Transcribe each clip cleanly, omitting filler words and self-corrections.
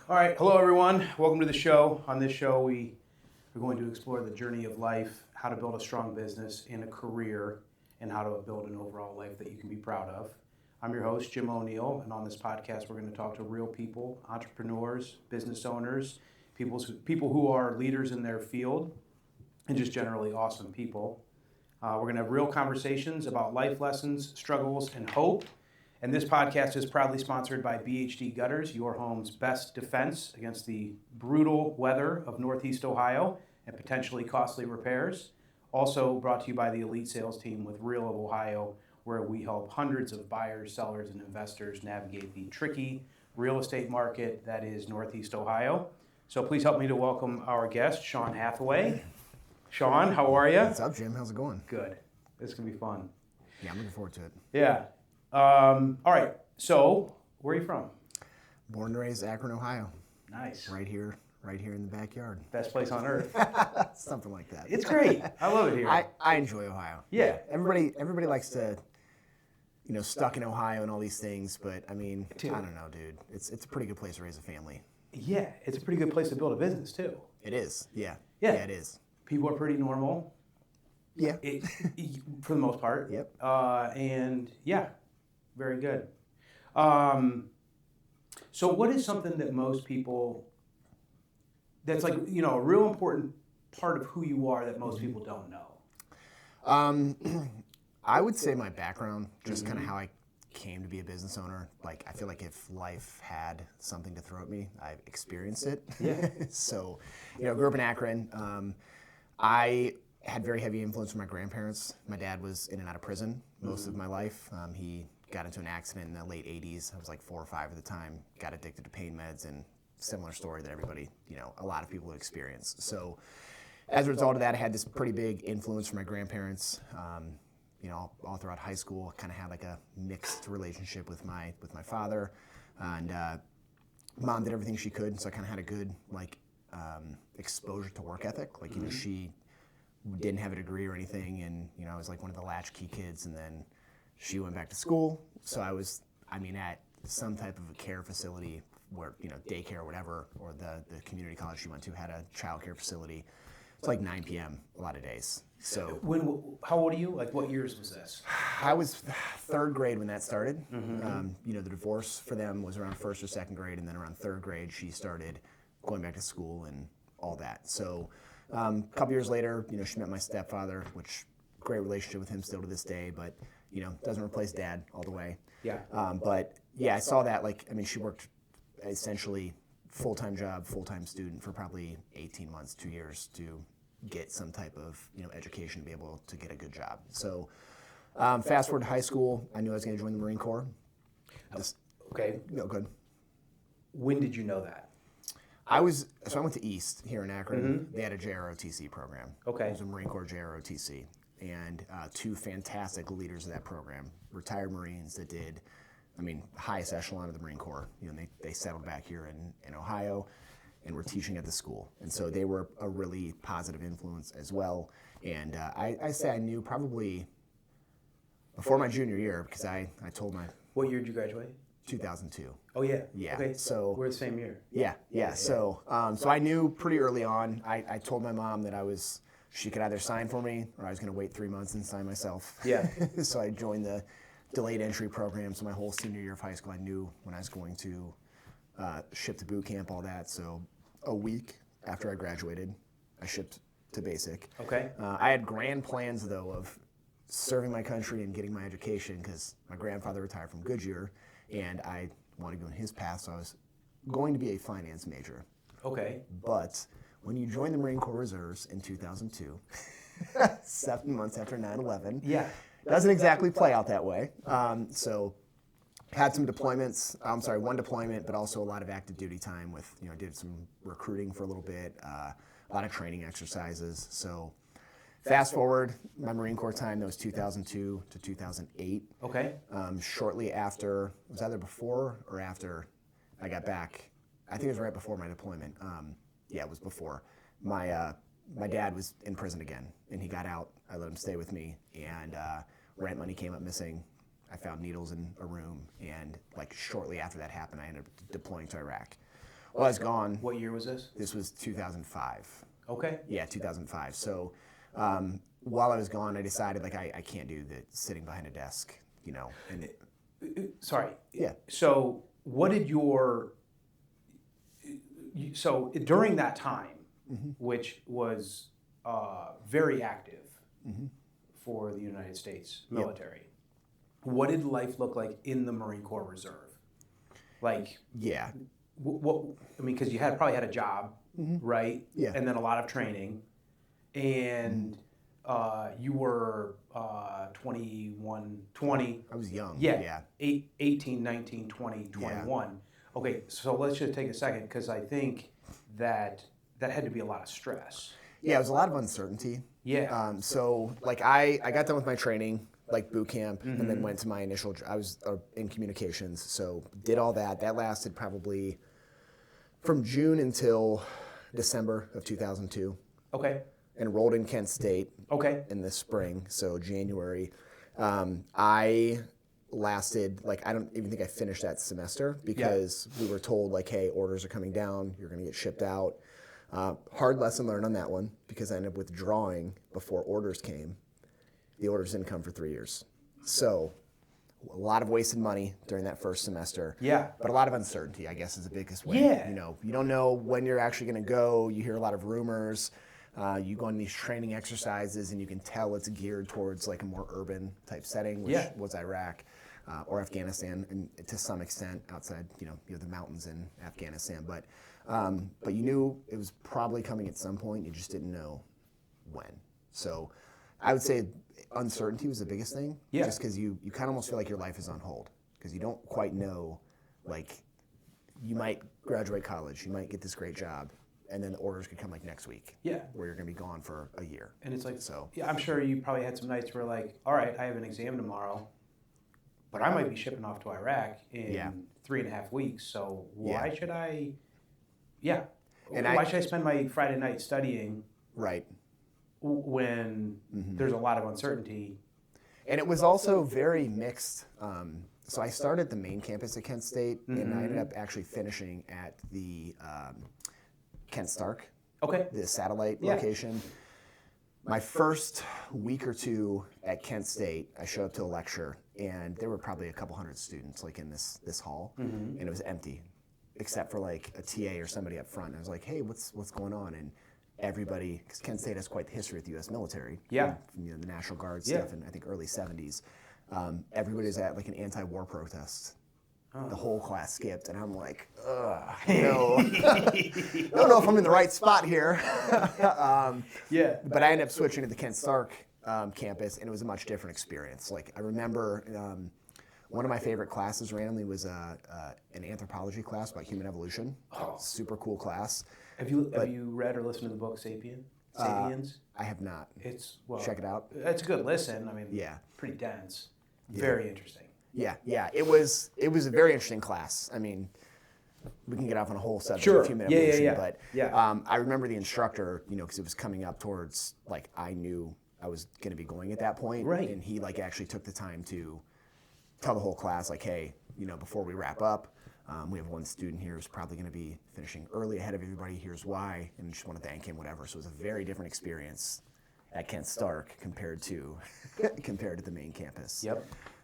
All right, hello everyone. Welcome to the show. On this show, we are going to explore the journey of life, how to build a strong business and a career, and how to build an overall life that you can be proud of. I'm your host, Jim O'Neill, and on this podcast, we're going to talk to real people, entrepreneurs, business owners, people who are leaders in their field, and just generally awesome people. We're going to have real conversations about life lessons, struggles, and hope. And this podcast is proudly sponsored by BHD Gutters, your home's best defense against the brutal weather of Northeast Ohio and potentially costly repairs. Also brought to you by the elite sales team with Real of Ohio, where we help hundreds of buyers, sellers, and investors navigate the tricky real estate market that is Northeast Ohio. So please help me to welcome our guest, Sean Hathaway. Sean, how are you? What's up, Jim? How's it going? Good. This is going to be fun. Yeah, I'm looking forward to it. Yeah. All right. So, where are you from? Born and raised Akron, Ohio. Nice. Right here in the backyard. Best place on earth. Something like that. It's great. I love it here. I enjoy Ohio. Yeah. Everybody likes to, stuck in Ohio and all these things, but I mean, Dude. I don't know, dude. It's a pretty good place to raise a family. Yeah, it's a pretty good place to build a business too. It is. Yeah. Yeah. Yeah, it is. People are pretty normal. Yeah. For the most part. Yep. And yeah, very good. So what is something that most people, that's like, a real important part of who you are that most people don't know? I would say my background, just kind of how I came to be a business owner. Like, I feel like if life had something to throw at me, I've experienced it. Yeah. So, grew up in Akron. I had very heavy influence from my grandparents. My dad was in and out of prison most of my life. He got into an accident in the late 80s. I was like 4 or 5 at the time, got addicted to pain meds, and similar story that everybody, a lot of people would experience. So as a result of that, I had this pretty big influence from my grandparents. All throughout high school, I kind of had like a mixed relationship with my father, and mom did everything she could, so I kind of had a good exposure to work ethic. Like, she didn't have a degree or anything, and I was like one of the latchkey kids, and then she went back to school, so I was, at some type of a care facility where, daycare or whatever, or the community college she went to had a child care facility. It's like 9 p.m. a lot of days. So How old are you? Like, what years was this? I was 3rd grade when that started. The divorce for them was around 1st or 2nd grade, and then around 3rd grade she started going back to school and all that. So a couple years later, she met my stepfather, which great relationship with him still to this day, but doesn't replace dad all the way. Yeah. But yeah, I saw that. She worked essentially full-time job, full-time student for probably 18 months, 2 years to get some type of education to be able to get a good job. So fast forward to high school, I knew I was going to join the Marine Corps. Okay. No, good. When did you know that? I went to East here in Akron. They had a JROTC program. Okay. It was a Marine Corps JROTC. And 2 fantastic leaders of that program, retired Marines that did, highest echelon of the Marine Corps. They settled back here in Ohio and were teaching at the school. And so they were a really positive influence as well. And I say I knew probably before my junior year, because I told my... What year did you graduate? 2002. Oh, yeah. Yeah. Okay. So we're the same year. Yeah. So I knew pretty early on. I told my mom that she could either sign for me or I was going to wait 3 months and sign myself. Yeah. So I joined the delayed entry program. So my whole senior year of high school, I knew when I was going to ship to boot camp, all that. So a week after I graduated, I shipped to basic. Okay. I had grand plans, though, of serving my country and getting my education because my grandfather retired from Goodyear, and I wanted to go in his path, so I was going to be a finance major. Okay. But when you join the Marine Corps Reserves in 2002, 7 months after 9/11, Yeah. doesn't exactly play out that way. So had some deployments, one deployment, but also a lot of active duty time with, did some recruiting for a little bit, a lot of training exercises. So fast forward, my Marine Corps time, that was 2002 to 2008. Okay. Shortly after, it was either before or after I got back. I think it was right before my deployment. Yeah, it was before. My dad was in prison again, and he got out. I let him stay with me, and rent money came up missing. I found needles in a room, and shortly after that happened, I ended up deploying to Iraq. Well, I was gone. What year was this? This was 2005. Okay. Yeah, 2005. So while I was gone, I decided like I can't do the sitting behind a desk, you know. And Sorry. yeah. So what did so during that time, which was very active for the United States military, what did life look like in the Marine Corps Reserve? Like, Yeah. what I mean, because you probably had a job, right? Yeah. And then a lot of training, and you were 21, 20. I was young. Yeah. 18, 19, 20, 21. Okay, so let's just take a second, because I think that had to be a lot of stress. Yeah, it was a lot of uncertainty. Yeah. So like I got done with my training, like boot camp, and then went to my initial. I was in communications, so did all that. That lasted probably from June until December of 2002. Okay. Enrolled in Kent State. Okay. In the spring, so January. I lasted like I don't even think I finished that semester because we were told like, hey, orders are coming down. You're going to get shipped out. Hard lesson learned on that one because I ended up withdrawing before orders came. The orders didn't come for 3 years. So a lot of wasted money during that first semester. Yeah. But a lot of uncertainty, I guess, is the biggest way. Yeah. You know, you don't know when you're actually going to go. You hear a lot of rumors. You go on these training exercises and you can tell it's geared towards like a more urban type setting, which was Iraq or Afghanistan, and to some extent outside, you know the mountains in Afghanistan. But you knew it was probably coming at some point. You just didn't know when. So I would say uncertainty was the biggest thing. Yeah. Just because you kind of almost feel like your life is on hold because you don't quite know, like you might graduate college, you might get this great job, and then the orders could come like next week. Yeah. Where you're going to be gone for a year. And it's like, so yeah, I'm sure you probably had some nights where like, all right, I have an exam tomorrow, but I might be shipping off to Iraq in 3.5 weeks. So why should I? Yeah. And why should I spend my Friday night studying? Right. When there's a lot of uncertainty. And it was also very mixed. So I started at the main campus at Kent State, and I ended up actually finishing at the Kent Stark, the satellite location. My first week or two at Kent State, I showed up to a lecture, and there were probably a couple hundred students like in this hall, and it was empty, except for like a TA or somebody up front. And I was like, hey, what's going on? And everybody, because Kent State has quite the history with the U.S. military, from the National Guard stuff in I think early 70s. Everybody's at like an anti-war protest. The whole class skipped, and I'm like, ugh, no. Don't know if I'm in the right spot here. But I ended up switching to the Kent Stark campus, and it was a much different experience. Like I remember one of my favorite classes randomly was an anthropology class about human evolution. Super cool class. Have you read or listened to the book Sapiens? I have not. Check it out. It's a good listen. I mean, pretty dense. Very interesting. Yeah. It was a very interesting class. I mean, we can get off on a whole subject of human evolution, but I remember the instructor, because it was coming up towards like I knew I was going to be going at that point, and he like actually took the time to tell the whole class like, hey, before we wrap up, we have one student here who's probably going to be finishing early ahead of everybody. Here's why, and just want to thank him, whatever. So it was a very different experience at Kent Stark compared to the main campus.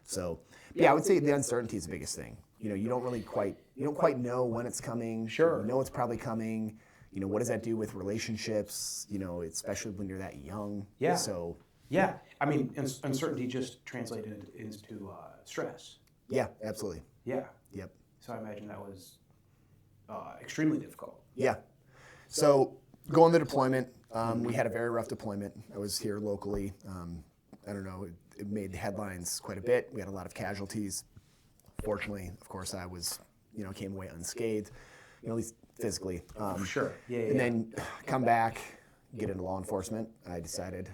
So I would say the uncertainty is the biggest thing. You don't quite know when it's coming. Sure. You know it's probably coming. What does that do with relationships? Especially when you're that young. Yeah. So. Yeah. I mean, uncertainty just translated into stress. Yeah, absolutely. Yeah. Yep. So I imagine that was extremely difficult. Yeah. So going to deployment, we had a very rough deployment. I was here locally. I don't know, it made the headlines quite a bit. We had a lot of casualties. Fortunately, of course, I was, came away unscathed, at least physically. Sure. And then come back, get into law enforcement. I decided,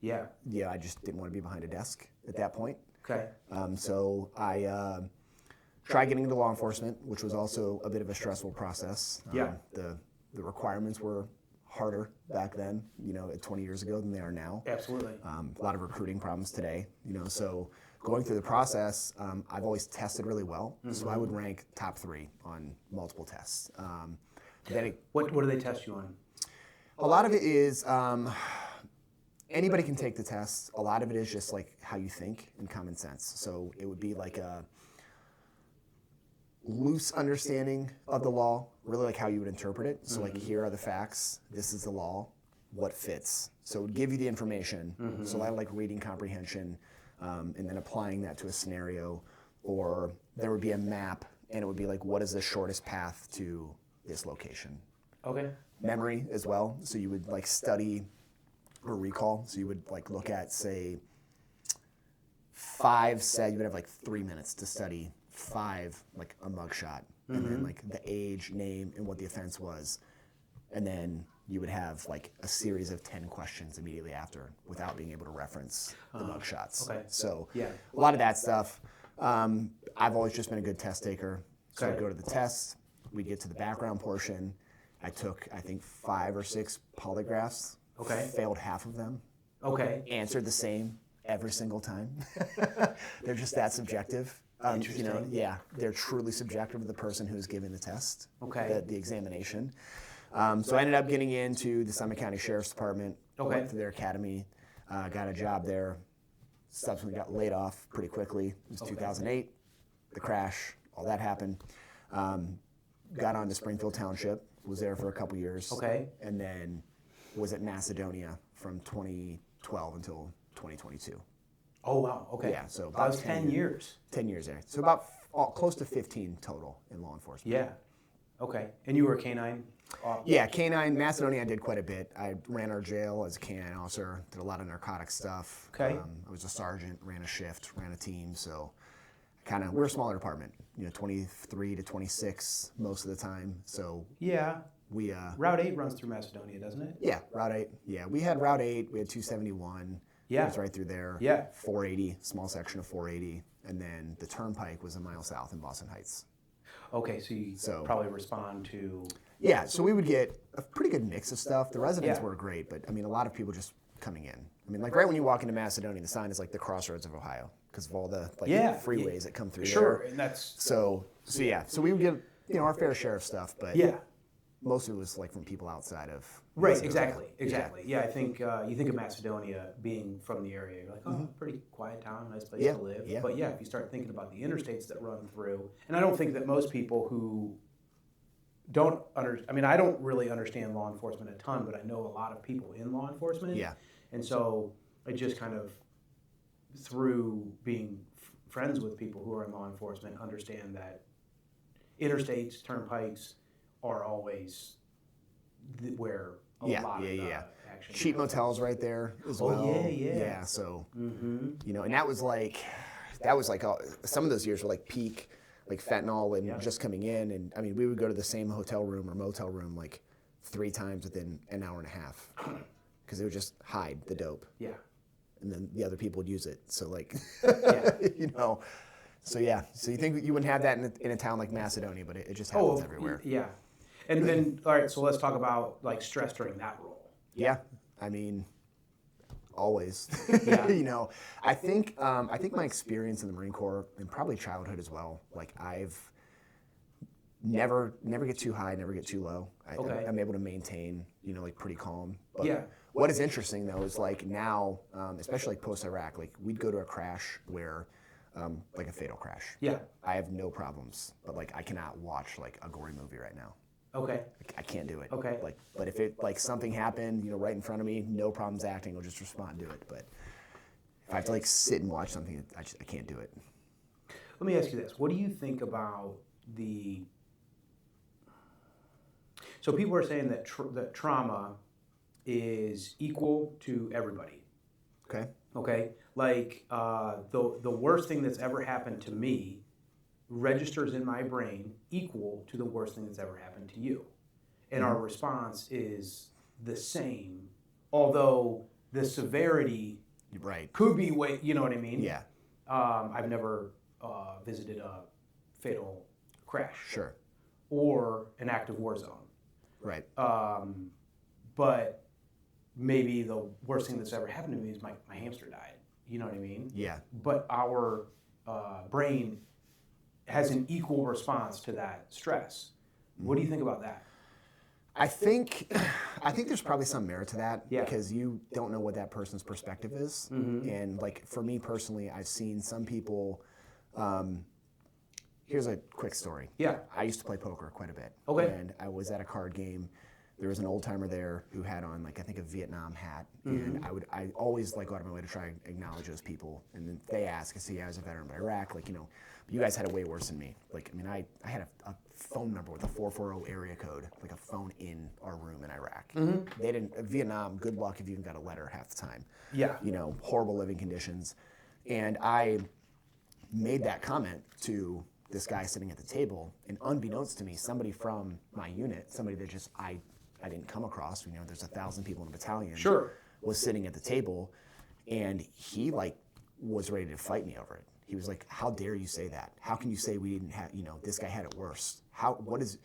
I just didn't want to be behind a desk at that point. Okay. So I tried getting into law enforcement, which was also a bit of a stressful process. The requirements were harder back then, 20 years ago than they are now. Absolutely. A lot of recruiting problems today, so going through the process, I've always tested really well. So I would rank top 3 on multiple tests. What do they test you on? A lot of it is anybody can take the test. A lot of it is just like how you think and common sense. So it would be like a loose understanding of the law, really like how you would interpret it. So like, here are the facts. This is the law. What fits? So it would give you the information. So a lot of like reading comprehension, and then applying that to a scenario. Or there would be a map, and it would be like, what is the shortest path to this location? Okay. Memory as well. So you would like study or recall. So you would like look at, say, 5 said you would have like 3 minutes to study 5, like a mugshot, and then like the age, name, and what the offense was. And then you would have like a series of 10 questions immediately after without being able to reference the mugshots. Okay. So Yeah. a lot of that stuff. I've always just been a good test taker. So Okay. I'd go to the test, we'd get to the background portion. I took, I think, 5 or 6 polygraphs. Okay. Failed half of them. Okay. Answered the same every single time. They're just that subjective. Interesting. Yeah, they're truly subjective to the person who's giving the test, Okay. the examination. So I ended up getting into the Summit County Sheriff's Department. Okay. Went to their academy, got a job there. Subsequently got laid off pretty quickly. It was 2008, the crash, all that happened. Got on to Springfield Township, was there for a couple years. Okay. And then was at Macedonia from 2012 until 2022. Oh, wow. Okay. Yeah, so that about was 10 10 years. 10 years there. So about close to 15 total in law enforcement. Yeah. Okay. And you were a canine? Yeah, canine, Macedonia I did quite a bit. I ran our jail as a canine officer, did a lot of narcotic stuff. Okay. I was a sergeant, ran a shift, ran a team, so we're a smaller department, 23 to 26 most of the time. So Yeah. we Route 8 runs through Macedonia, doesn't it? yeah, Route 8. Yeah, we had Route 8, we had 271. Yeah. It was right through there. Yeah. 480, small section of 480, and then the Turnpike was a mile south in Boston Heights. Okay, so you probably respond to... Yeah, so we would get a pretty good mix of stuff. The residents Yeah. were great, but I mean, a lot of people just coming in. I mean, like right when you walk into Macedonia, the sign is like the crossroads of Ohio because of all the freeways that come through Sure, there. and that's... So we would get our fair share of stuff, but Yeah. most of it was like from people outside of. Right, Macedonia. exactly. Yeah, I think you think of Macedonia being from the area, you're like, oh, pretty quiet town, nice place Yeah, to live. yeah. But yeah, if you start thinking about the interstates that run through, and I don't think that most people who don't I don't really understand law enforcement a ton, but I know a lot of people in law enforcement. Yeah. And so I just kind of, through being friends with people who are in law enforcement, understand that interstates, turnpikes are always where a lot of the action Cheap goes. motels right there as Oh, well. yeah. Yeah, so, and that was like some of those years were like peak, like fentanyl and just coming in. And I mean, we would go to the same hotel room or motel room like 3 times within an hour and a half because they would just hide the dope. Yeah. And then the other people would use it. So like, Yeah. So yeah, so you think you wouldn't have that in a town like Macedonia, but it just happens everywhere. Yeah. And then, all right, so let's talk about like stress during that role. Yeah, I mean, always. Yeah. I think my experience in the Marine Corps and probably childhood as well. Like I've never get too high, never get too low. I'm able to maintain, like pretty calm. But Yeah. what is interesting though is like now, especially like post Iraq, like we'd go to a crash where, like a fatal crash. Yeah. I have no problems, but like I cannot watch like a gory movie right now. Okay. I can't do it. Okay. But if it like something happened, right in front of me, no problems acting. I'll just respond to it. But if I have to like sit and watch something, I can't do it. Let me ask you this: what do you think about the? So people are saying that that trauma is equal to everybody. Okay. Okay. Like the worst thing that's ever happened to me registers in my brain equal to the worst thing that's ever happened to you. And our response is the same, although the severity could be way, you know what I mean? Yeah. I've never visited a fatal crash. Sure. Or an active war zone. Right. But maybe the worst thing that's ever happened to me is my hamster died. You know what I mean? Yeah. But our brain has an equal response to that stress. What do you think about that? I think there's probably some merit to that Yeah. because you don't know what that person's perspective is. And like for me personally, I've seen some people. Here's a quick story. Yeah. I used to play poker quite a bit. Okay. And I was at a card game. There was an old timer there who had on like I think a Vietnam hat, and I always like go out of my way to try and acknowledge those people. And then they ask, I see I was a veteran of Iraq, like you guys had it way worse than me. Like I mean I had a phone number with a 440 area code, like a phone in our room in Iraq. They didn't Vietnam. Good luck if you even got a letter half the time. Yeah. Horrible living conditions, and I made that comment to this guy sitting at the table, and unbeknownst to me, somebody from my unit, somebody that just I didn't come across, there's 1,000 people in a battalion, Sure. was sitting at the table, and he like was ready to fight me over it. He was like, "How dare you say that? How can you say we didn't have, this guy had it worse? What is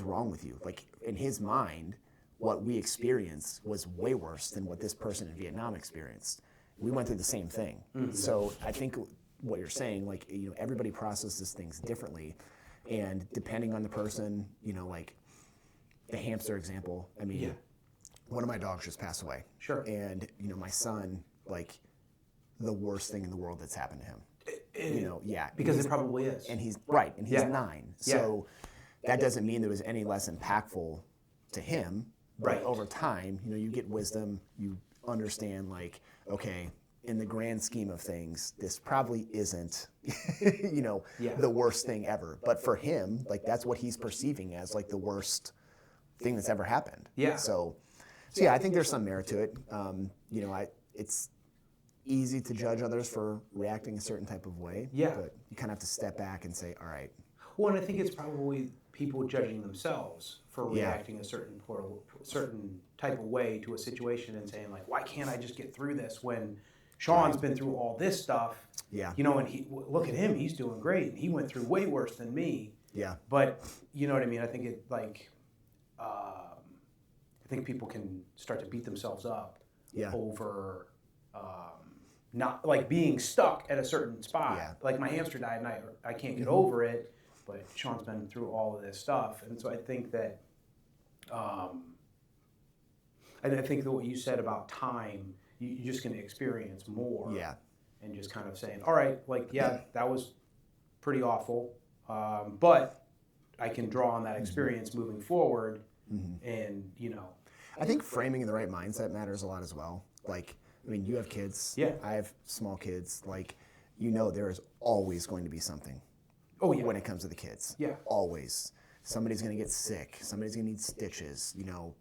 wrong with you?" Like in his mind, what we experienced was way worse than what this person in Vietnam experienced. We went through the same thing. So I think what you're saying, like, everybody processes things differently, and depending on the person, like the hamster example, I mean, one of my dogs just passed away. Sure. And, my son, like, the worst thing in the world that's happened to him. Because it probably is. And he's 9. So that doesn't mean it was any less impactful to him. But Right. over time, you get wisdom, you understand, like, okay, in the grand scheme of things, this probably isn't, the worst thing ever. But for him, like, that's what he's perceiving as, like, the worst thing that's ever happened. Yeah. So yeah, I think there's some merit to it. It's easy to judge others for reacting a certain type of way. Yeah. But you kind of have to step back and say, all right. Well, and I think it's probably people judging themselves for reacting a certain type of way to a situation and saying, like, why can't I just get through this when Sean's been through all this stuff? Yeah. And look at him, he's doing great. He went through way worse than me. Yeah. But you know what I mean? I think I think people can start to beat themselves up over not like being stuck at a certain spot. Yeah. Like my hamster died and I can't get over it, but Sean's been through all of this stuff. And so I think that I think that what you said about time, you're just going to experience more. Yeah. And just kind of saying, all right, like, that was pretty awful, but I can draw on that experience moving forward. And, I think framing in the right mindset matters a lot as well. Like, I mean, you have kids. Yeah. I have small kids. Like, there is always going to be something. Oh, yeah. When it comes to the kids. Yeah. Always. Somebody's going to get sick. Somebody's going to need stitches.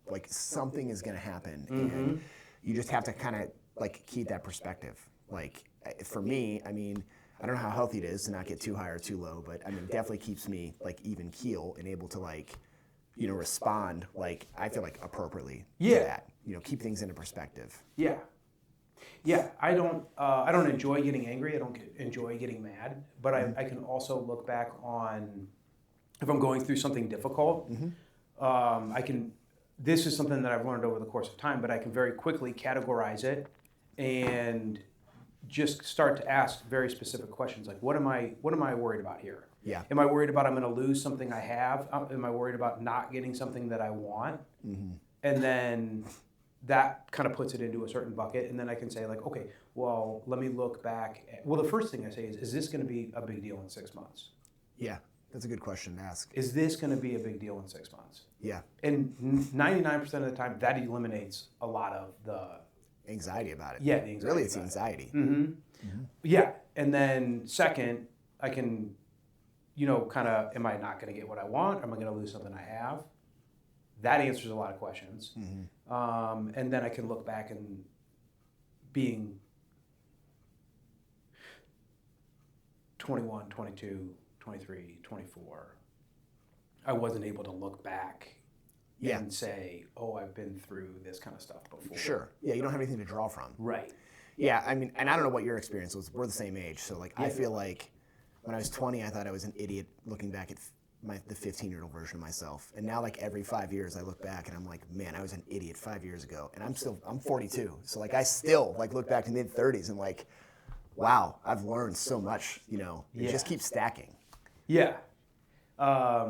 Like something is going to happen. And you just have to kind of like keep that perspective. Like for me, I mean, I don't know how healthy it is to not get too high or too low, but I mean, it definitely keeps me like even keel and able to like, respond like I feel like appropriately to that. Keep things into perspective. Yeah. Yeah, I don't enjoy getting angry. I don't enjoy getting mad. But I can also look back on if I'm going through something difficult. This is something that I've learned over the course of time, but I can very quickly categorize it and just start to ask very specific questions like, what am I worried about here? Yeah. Am I worried about I'm going to lose something I have? Am I worried about not getting something that I want? And then that kind of puts it into a certain bucket, and then I can say like, okay, well, let me look back. Well, the first thing I say is this going to be a big deal in 6 months? Yeah, that's a good question to ask. Is this going to be a big deal in 6 months? Yeah. And 99% of the time, that eliminates a lot of the anxiety about it. Yeah, the anxiety. Really, it's the anxiety. Yeah, and then second, I can, kind of, am I not going to get what I want? Am I going to lose something I have? That answers a lot of questions. And then I can look back and being 21, 22, 23, 24, I wasn't able to look back and say, oh, I've been through this kind of stuff before. Sure. Yeah, you don't have anything to draw from. Right. Yeah, I mean, and I don't know what your experience was. We're the same age, so like I feel like when I was 20, I thought I was an idiot looking back at the 15-year-old version of myself. And now like every 5 years I look back and I'm like, man, I was an idiot 5 years ago. And I'm 42. So like I still like look back to mid-30s and like, wow, I've learned so much, It just keeps stacking. Yeah. I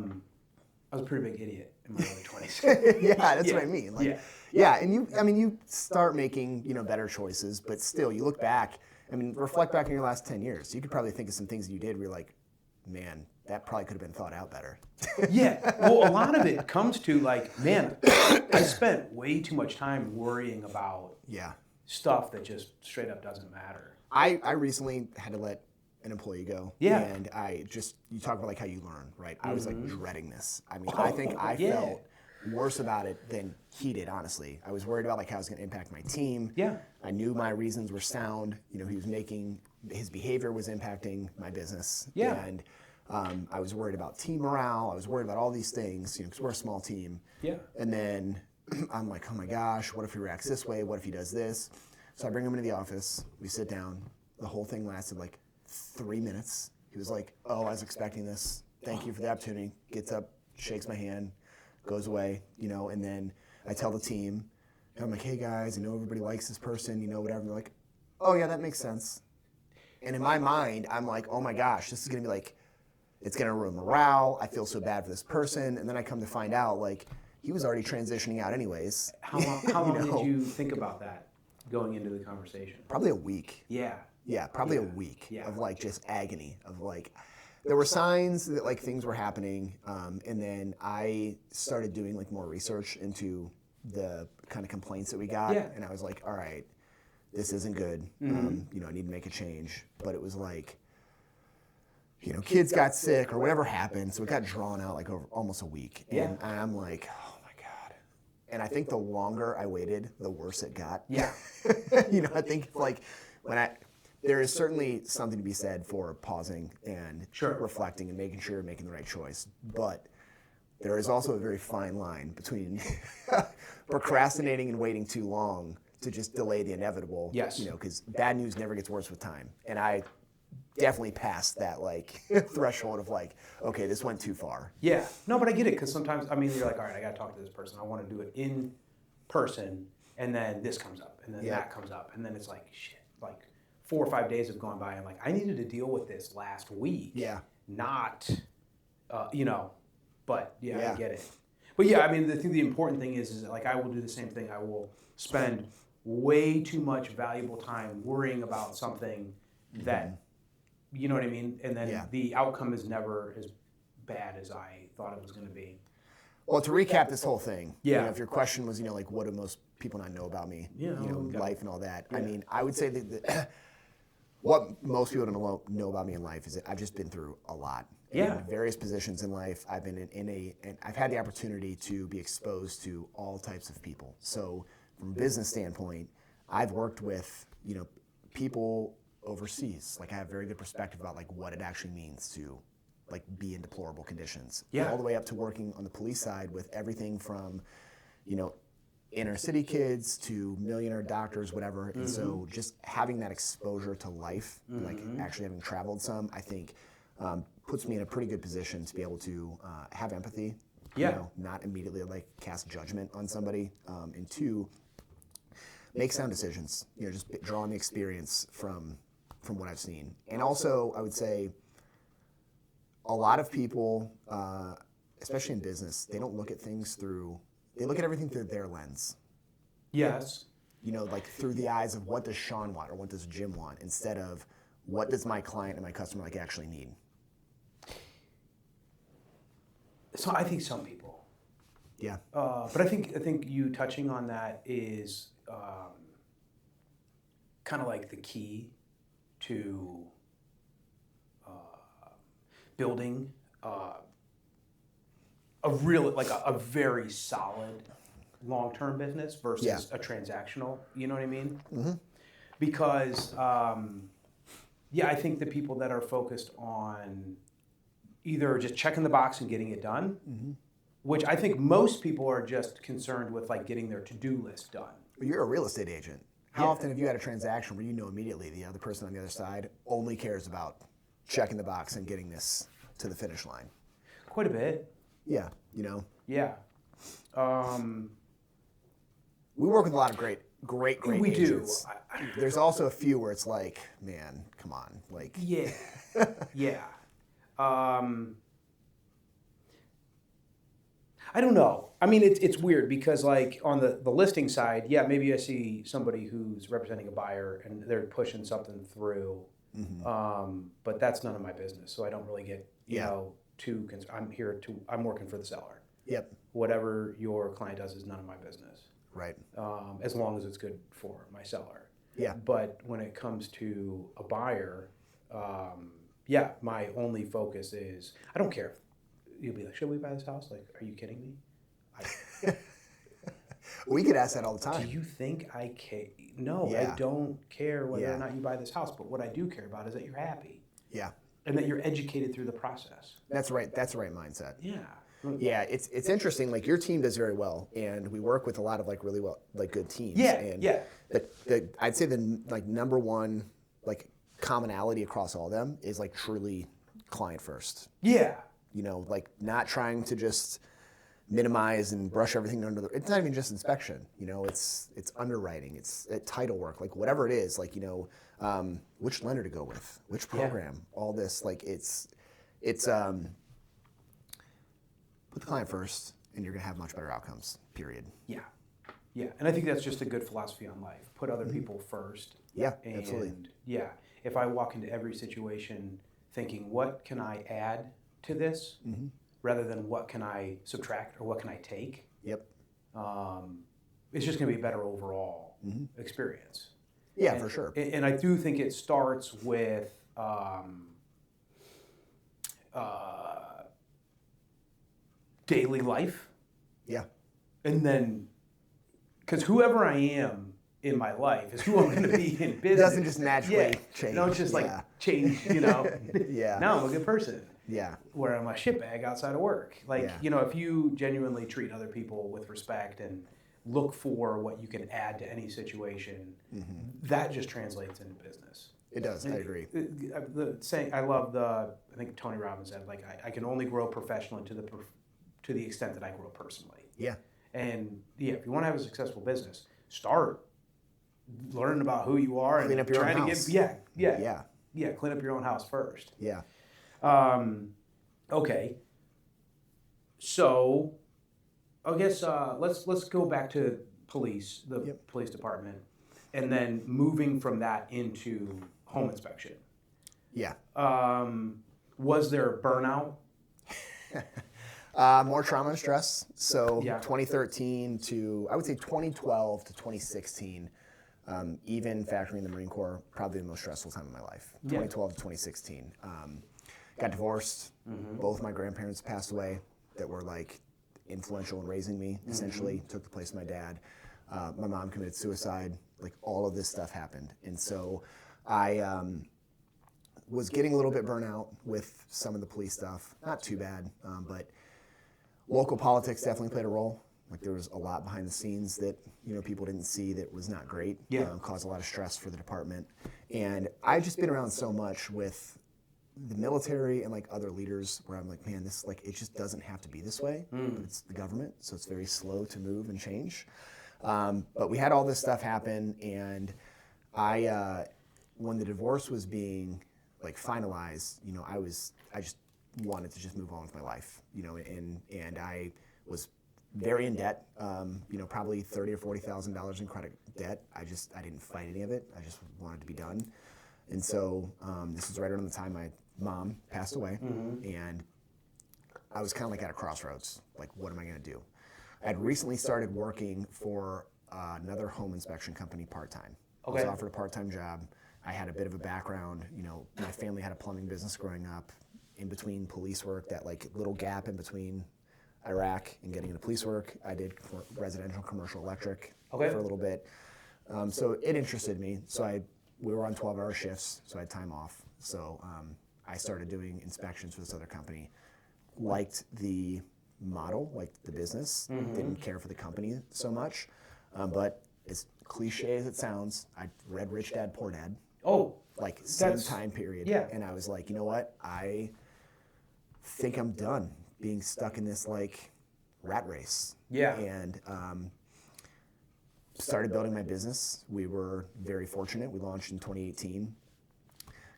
was a pretty big idiot in my early 20s. Yeah, that's Yeah. what I mean. Like, Yeah. yeah, and you start making, better choices, but still, you look back. Reflect back on your last 10 years. You could probably think of some things that you did where you're like, man, that probably could have been thought out better. Yeah. Well, a lot of it comes to like, man, I spent way too much time worrying about Yeah. stuff that just straight up doesn't matter. I recently had to let an employee go. Yeah. And you talk about like how you learn, right? I was like dreading this. Oh, I think I yeah. felt worse about it than he did, honestly. I was worried about like how it was going to impact my team. Yeah. I knew my reasons were sound. His behavior was impacting my business. Yeah. And I was worried about team morale. I was worried about all these things, because we're a small team. Yeah. And then I'm like, oh my gosh, what if he reacts this way? What if he does this? So I bring him into the office. We sit down. The whole thing lasted like 3 minutes. He was like, oh, I was expecting this. Thank you for the opportunity. Gets up, shakes my hand, goes away, and then I tell the team, and I'm like, hey guys, I know everybody likes this person, whatever. And they're like, oh yeah, that makes sense. And in my mind, I'm like, oh my gosh, this is gonna be like, it's gonna ruin morale. I feel so bad for this person. And then I come to find out, like, he was already transitioning out anyways. How long did you think about that going into the conversation? Probably a week. Yeah. Yeah, probably a week of like just agony of like, there were signs that like things were happening, and then I started doing like more research into the kind of complaints that we got, Yeah. and I was like, all right, this isn't good. I need to make a change. But it was like, kids got sick or whatever happened, so it got drawn out like over almost a week, and I'm like, oh my god. And I think the longer I waited, the worse it got. Yeah. I think like there is certainly something to be said for pausing and reflecting and making sure you're making the right choice. But there is also a very fine line between procrastinating and waiting too long to just delay the inevitable. Yes. Because bad news never gets worse with time. And I definitely passed that like threshold of like, okay, this went too far. Yeah. No, but I get it, because sometimes, you're like, all right, I got to talk to this person. I want to do it in person, and then this comes up, and then that comes up, and then it's like, shit, like 4 or 5 days have gone by, and like, I needed to deal with this last week. Yeah. Not, but yeah, I get it. But yeah, the important thing is that like, I will do the same thing. I will spend way too much valuable time worrying about something that, you know what I mean? And then the outcome is never as bad as I thought it was going to be. Well, to recap this whole thing, Yeah. If your question was, like, what do most people not know about me, life and all that, Yeah. I would say that what most people don't know about me in life is that I've just been through a lot. Yeah. In various positions in life, I've been and I've had the opportunity to be exposed to all types of people. So from a business standpoint, I've worked with, people overseas. Like, I have a very good perspective about like what it actually means to like be in deplorable conditions. Yeah. All the way up to working on the police side with everything from, inner city kids to millionaire doctors, whatever. And so just having that exposure to life, like actually having traveled some, I think puts me in a pretty good position to be able to have empathy, not immediately like cast judgment on somebody, and two, make sound decisions, just draw on the experience from what I've seen. And also, I would say a lot of people, especially in business, they don't look at things they look at everything through their lens. Yes. Like through the eyes of what does Sean want or what does Jim want, instead of what does my client and my customer like actually need. So I think some people. Yeah. But I think you touching on that is kind of like the key to building a very solid long-term business versus a transactional. You know what I mean? Mm-hmm. Because I think the people that are focused on either just checking the box and getting it done, which I think most people are just concerned with like getting their to-do list done. You're a real estate agent. How often have you had a transaction where immediately the other person on the other side only cares about checking the box and getting this to the finish line? Quite a bit. Yeah, Yeah. We work with a lot of great We agents. do. There's also a few where it's like, man, come on, like. Yeah. Yeah. I don't know. I mean, it's weird because like on the listing side, yeah, maybe I see somebody who's representing a buyer and they're pushing something through, but that's none of my business. So I don't really get, you know, I'm working for the seller. Yep. Whatever your client does is none of my business. Right. As long as it's good for my seller. Yeah. But when it comes to a buyer, yeah, my only focus is I don't care. You'll be like, should we buy this house? Like, are you kidding me? We get asked that all the Do time. you think I care? No, Yeah. I don't care whether Yeah. or not you buy this house. But what I do care about is that you're happy Yeah. and that you're educated through the process. That's right. That's the right mindset. Yeah. Yeah, it's interesting. Like your team does very well, and we work with a lot of like really well, like good teams. Yeah, and yeah. I'd say the like number one like commonality across all of them is like truly client first. Yeah. You know, like not trying to just minimize and brush everything under the. It's not even just inspection. You know, it's underwriting, it's title work, like whatever it is. Like which lender to go with, which program, all this. Like it's. Put the client first, and you're going to have much better outcomes, period. Yeah. Yeah. And I think that's just a good philosophy on life. Put other people first. Yeah, And absolutely. yeah, if I walk into every situation thinking, what can I add to this rather than what can I subtract or what can I take, Yep. it's just going to be a better overall experience. Yeah, And- for sure. And I do think it starts with daily life. Yeah. And then, because whoever I am in my life is who I'm going to be in business. doesn't just naturally change. No, it's just like Yeah. change, you know. Yeah. Now I'm a good person. Yeah. Where I'm a shitbag outside of work. Like, Yeah. you know, if you genuinely treat other people with respect and look for what you can add to any situation, that just translates into business. It does. I agree. The saying, I think Tony Robbins said, like, I can only grow professionally to the extent that I grow personally. Yeah. And yeah, if you want to have a successful business, start learning about who you are Clean and up your own trying house. to get clean up your own house first. Yeah. Okay. So, I guess let's go back to the police department, and then moving from that into home inspection. Yeah. Was there burnout? More trauma and stress. So Yeah. 2013 to, I would say 2012 to 2016, even factoring the Marine Corps, probably the most stressful time of my life. Yeah. 2012 to 2016. Got divorced. Both my grandparents passed away that were like influential in raising me, essentially. Took the place of my dad. My mom committed suicide. Like all of this stuff happened. And so I was getting a little bit burnt out with some of the police stuff. Not too bad, but local politics definitely played a role. Like there was a lot behind the scenes that people didn't see that was not great. Yeah. Caused a lot of stress for the department. And I've just been around so much with the military and like other leaders where I'm like, man, this like it just doesn't have to be this way. But it's the government, so it's very slow to move and change. But we had all this stuff happen, and I when the divorce was being like finalized, I just wanted to just move on with my life, and I was very in debt, probably $30,000 or $40,000 in credit debt. I didn't fight any of it. I just wanted to be done. And so this was right around the time my mom passed away, and I was kind of like at a crossroads. Like, what am I going to do? I had recently started working for another home inspection company part-time. Okay. I was offered a part-time job. I had a bit of a background. My family had a plumbing business growing up. In between police work, that like little gap in between Iraq and getting into police work, I did residential commercial electric for a little bit. So it interested me. So we were on 12-hour shifts, so I had time off. So I started doing inspections for this other company. Liked the model, liked the business, didn't care for the company so much. But as cliche as it sounds, I read Rich Dad, Poor Dad. Oh, Like same time period. Yeah. And I was like, you know what? I think I'm done being stuck in this like rat race. Yeah. And started building my business. We were very fortunate. We launched in 2018.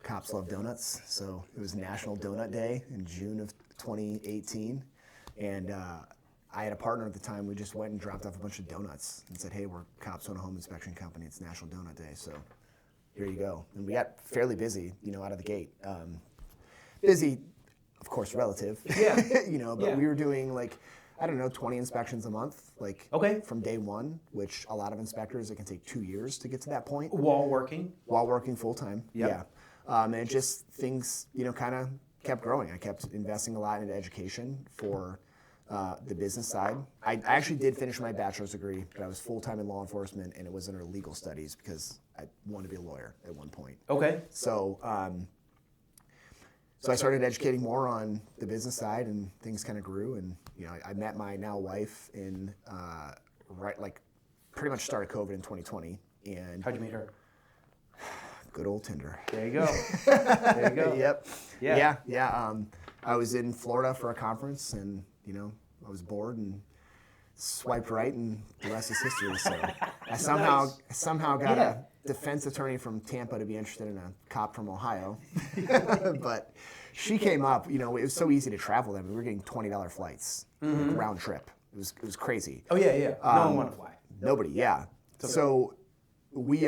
Cops love donuts, so it was National Donut Day in June of 2018, and I had a partner at the time. We just went and dropped off a bunch of donuts and said, hey, we're cops on a home inspection company. It's National Donut Day, so here you go. And we got fairly busy, out of the gate. Busy, of course, relative. Yeah. But we were doing 20 inspections a month, Okay. from day one, which a lot of inspectors, it can take 2 years to get to that point. While working? While working full time, Yep. yeah. And just things, kind of kept growing. I kept investing a lot into education for the business side. I actually did finish my bachelor's degree, but I was full time in law enforcement, and it was under legal studies because I wanted to be a lawyer at one point. Okay. So, so I started educating more on the business side, and things kind of grew. And I met my now wife in pretty much started COVID in 2020. And How'd you meet her? good old Tinder. There you go. There you go. Yep. Yeah. Yeah. I was in Florida for a conference, and I was bored and swiped right, and the rest is history. So I somehow got a defense attorney from Tampa to be interested in a cop from Ohio. But she came up. It was so easy to travel then. We were getting $20 flights, round trip. It was crazy. Oh yeah. No one wanted to fly. Nobody. Yeah. So we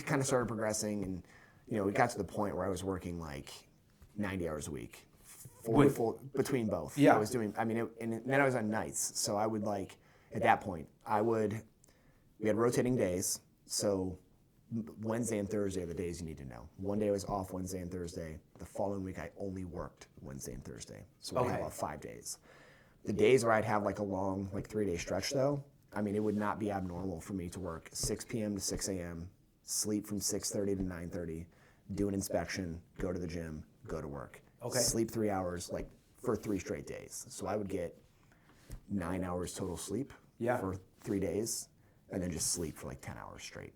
kind of started progressing, and we got to the point where I was working 90 hours a week. Between both. Yeah. I was doing, and then I was on nights. So I would at that point, we had rotating days. So Wednesday and Thursday are the days you need to know. One day I was off Wednesday and Thursday. The following week I only worked Wednesday and Thursday. So we'd have 5 days. The days where I'd have a long 3-day stretch though, it would not be abnormal for me to work 6 p.m. to 6 a.m., sleep from 6:30 to 9:30, do an inspection, go to the gym, go to work. Okay. Sleep 3 hours for 3 straight days. So I would get 9 hours total sleep for 3 days, and then just sleep for 10 hours straight.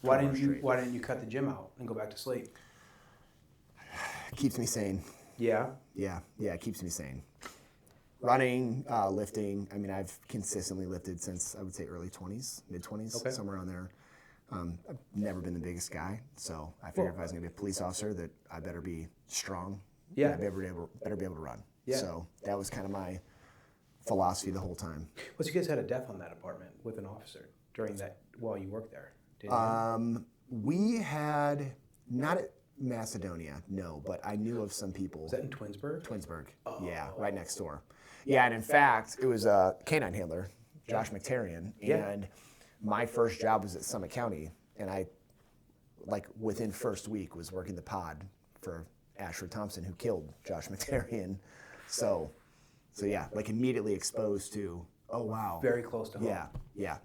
Why didn't you cut the gym out and go back to sleep? It keeps me sane. Yeah. Yeah, it keeps me sane. Running, lifting. I've consistently lifted since I would say early 20s, mid 20s, Okay. somewhere around there. I've never been the biggest guy, so I figured if I was going to be a police officer, that I better be strong. Yeah. I better be able to run. Yeah. So that was kind of my philosophy the whole time. Well, so you guys had a death on that apartment with an officer while you worked there, didn't you? We had, not at Macedonia, no, but I knew of some people. Was that in Twinsburg? Twinsburg, yeah, right next door. Yeah, and in fact, it was a canine handler, Josh McTarian, and my first job was at Summit County, and I, within first week, was working the pod for Ashford Thompson, who killed Josh McTarian. So yeah, immediately exposed to, oh wow. Very close to home. Yeah.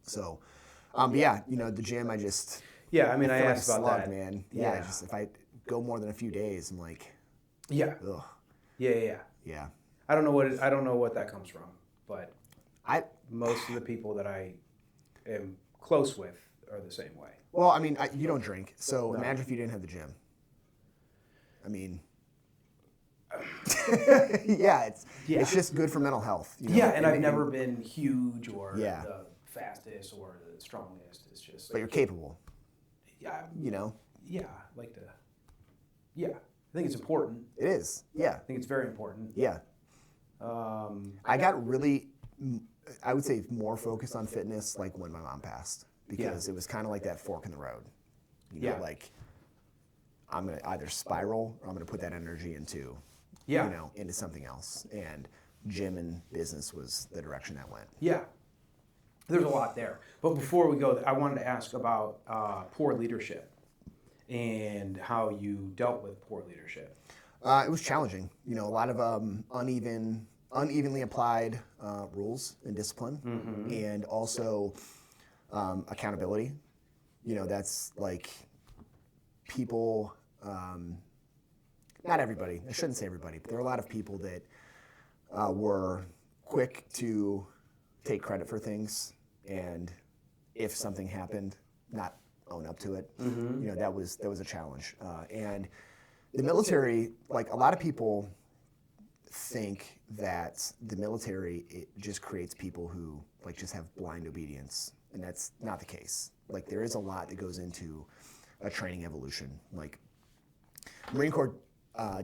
So, but yeah, the gym, I just. Yeah, I feel asked a about slug, that. man. Yeah, just if I go more than a few days, I'm Yeah. ugh. Yeah. I don't know what that comes from, but most of the people that I am close with are the same way. Well, you don't drink, so imagine if you didn't have the gym. It's just good for mental health. And I've never been huge or the fastest or the strongest. It's just. But you're capable. Yeah. Yeah, I like to. Yeah, I think it's important. It is. Yeah. I think it's very important. Yeah. I got really, I would say, more focused on fitness when my mom passed, because it was kind of like that fork in the road. I'm gonna either spiral or I'm gonna put that energy into, into something else. And gym and business was the direction that went. Yeah. There's a lot there. But before we go, I wanted to ask about poor leadership and how you dealt with poor leadership. It was challenging. A lot of unevenly applied rules and discipline, and also accountability. That's people, not everybody, I shouldn't say everybody, but there are a lot of people that were quick to take credit for things, and if something happened, not own up to it. That was a challenge. And the military, a lot of people think that the military, it just creates people who just have blind obedience, and that's not the case. There is a lot that goes into a training evolution. Marine Corps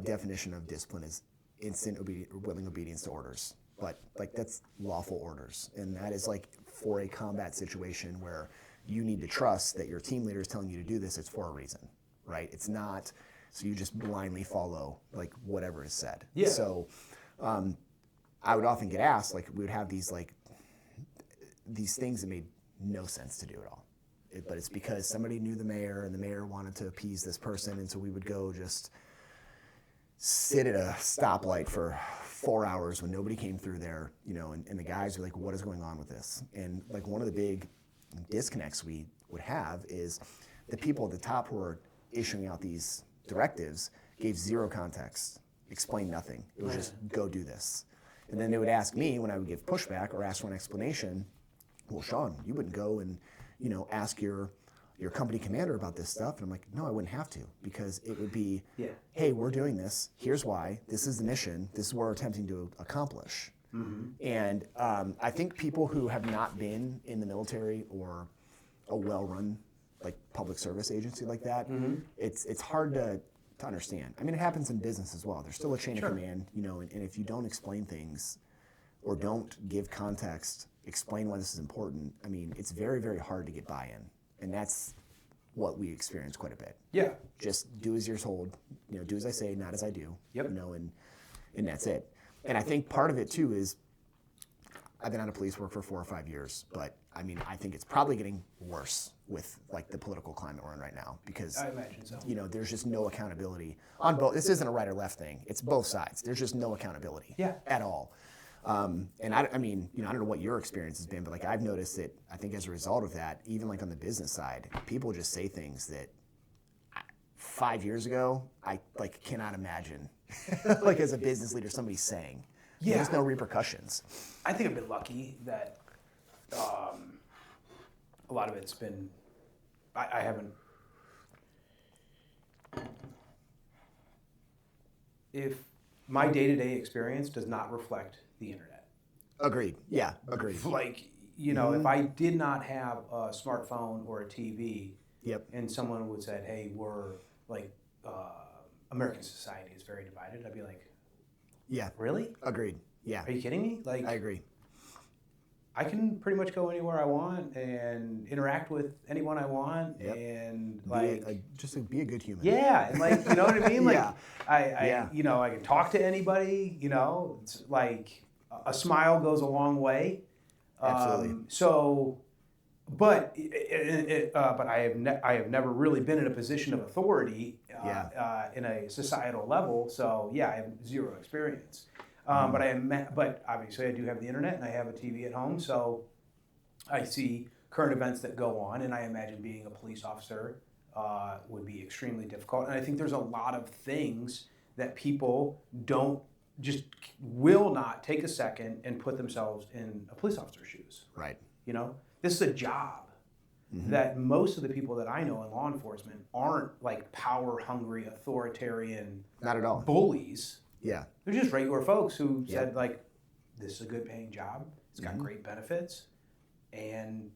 definition of discipline is willing obedience to orders. But like that's lawful orders, and that is like for a combat situation where you need to trust that your team leader is telling you to do this. It's for a reason, right? It's not so you just blindly follow like whatever is said. Yeah. So I would often get asked, like we would have these things that made no sense to do at all. But it's because somebody knew the mayor and the mayor wanted to appease this person, and so we would go just sit at a stoplight for 4 hours when nobody came through there, and the guys were like, what is going on with this? And like one of the big disconnects we would have is the people at the top who are issuing out these directives gave zero context, explained nothing. It was just go do this. And then they would ask me when I would give pushback or ask for an explanation, well, Sean, you wouldn't go and ask your company commander about this stuff. And I'm like, no, I wouldn't have to, because it would be, hey, we're doing this. Here's why. This is the mission. This is what we're attempting to accomplish. Mm-hmm. And I think people who have not been in the military or a well-run like public service agency like that, it's hard to understand. I mean, it happens in business as well. There's still a chain of command, and if you don't explain things or don't give context, explain why this is important, I mean, it's very, very hard to get buy-in. And that's what we experience quite a bit. Yeah. Just do as you're told, do as I say, not as I do. Yep. And that's it. And I think part of it too is I've been out of police work for 4 or 5 years, but I mean, I think it's probably getting worse with like the political climate we're in right now, because I imagine so. There's just no accountability on both. This isn't a right or left thing. It's both sides. There's just no accountability at all. And I mean, I don't know what your experience has been, but like I've noticed that I think as a result of that, even like on the business side, people just say things that 5 years ago, I like cannot imagine like as a business leader, somebody saying. Yeah. There's no repercussions. I think I've been lucky that a lot of it's been, I haven't, if my day-to-day experience does not reflect the internet. Agreed. Yeah, agreed. Like, if I did not have a smartphone or a TV, and someone would say, hey, we're like, American society is very divided, I'd be like, yeah. Really? Agreed. Yeah. Are you kidding me? Like, I agree. I can pretty much go anywhere I want and interact with anyone I want, and like just be a good human. Yeah, and like you know what I mean. Like I I can talk to anybody. It's like a smile goes a long way. Absolutely. But I have never really been in a position of authority in a societal level. So I have zero experience. But obviously I do have the internet and I have a TV at home, so I see current events that go on, and I imagine being a police officer would be extremely difficult. And I think there's a lot of things that people will not take a second and put themselves in a police officer's shoes. Right. This is a job that most of the people that I know in law enforcement aren't like power-hungry, authoritarian, not at all, bullies. Yeah. They're just regular folks who said, like, this is a good paying job, it's got great benefits, and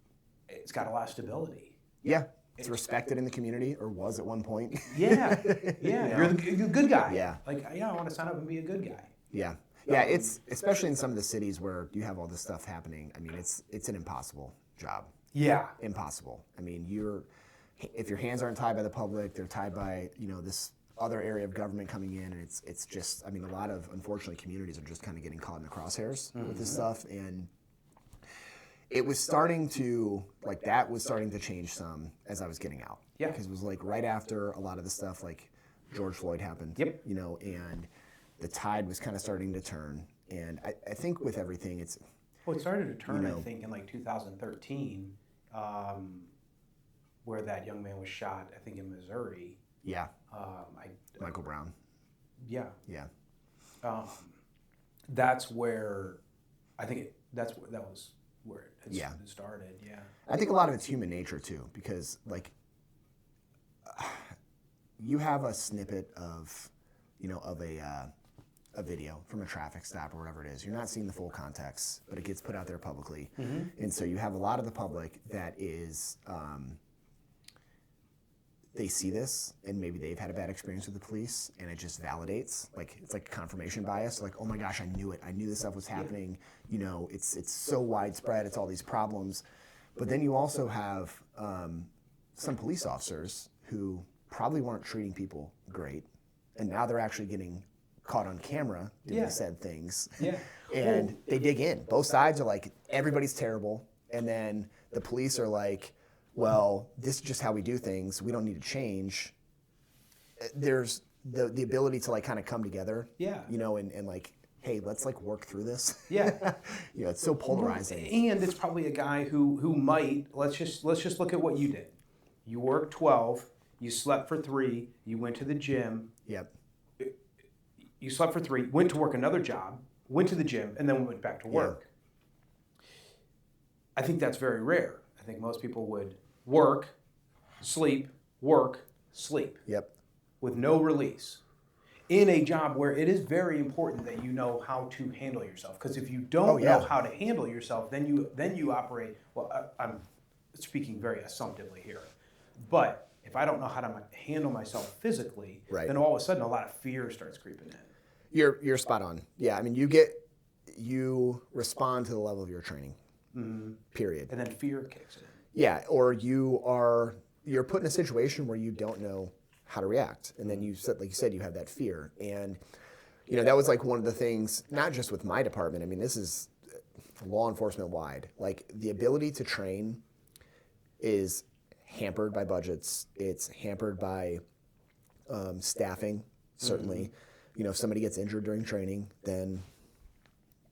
it's got a lot of stability. Yeah. It's respected in the community, or was at one point. Yeah. You're the good guy. Yeah. Like, I want to sign up and be a good guy. Yeah. Yeah, it's, especially in some of the cities where you have all this stuff happening, I mean, it's an impossible job. Yeah. Impossible. I mean, if your hands aren't tied by the public, they're tied by, this other area of government coming in, and it's just, I mean, a lot of, unfortunately, communities are just kind of getting caught in the crosshairs with this stuff, and it was starting to, like, that was starting to change some as I was getting out. Yeah. Because it was, like, right after a lot of the stuff, like, George Floyd happened. Yep. And the tide was kind of starting to turn, and I think with everything, it's... Well, it started to turn, I think, in, like, 2013, where that young man was shot, I think, in Missouri. Yeah. Michael Brown. Yeah. Yeah. That's where I think that was where it started. Yeah. I think a lot of it's human nature too, because like you have a snippet of a video from a traffic stop or whatever it is. You're not seeing the full context, but it gets put out there publicly, and so you have a lot of the public that is they see this and maybe they've had a bad experience with the police and it just validates, like it's like confirmation bias, like, oh my gosh, I knew it. I knew this stuff was happening. You know, it's so widespread. It's all these problems. But then you also have some police officers who probably weren't treating people great. And now they're actually getting caught on camera doing said things. Yeah. And they dig in. Both sides are like, everybody's terrible. And then the police are like, well, this is just how we do things. We don't need to change. There's the ability to like kind of come together. Yeah. You know, and like, hey, let's like work through this. Yeah. You know, it's so polarizing. And it's probably a guy who might, let's just look at what you did. You worked 12, you slept for 3, you went to the gym. Yep. You slept for 3, went to work another job, went to the gym, and then went back to work. I think that's very rare. I think most people would work, sleep, Yep. with no release in a job where it is very important that you know how to handle yourself. Because if you don't know how to handle yourself, then you operate, well, I'm speaking very assumptively here, but if I don't know how to handle myself physically, then all of a sudden a lot of fear starts creeping in. You're spot on. Yeah, I mean, you respond to the level of your training. Period. And then fear kicks in. Yeah, or you're put in a situation where you don't know how to react, and then you said, like you said, you have that fear, and you know that was like one of the things, not just with my department. I mean, this is law enforcement wide. Like the ability to train is hampered by budgets. It's hampered by staffing. Certainly, you know, if somebody gets injured during training, then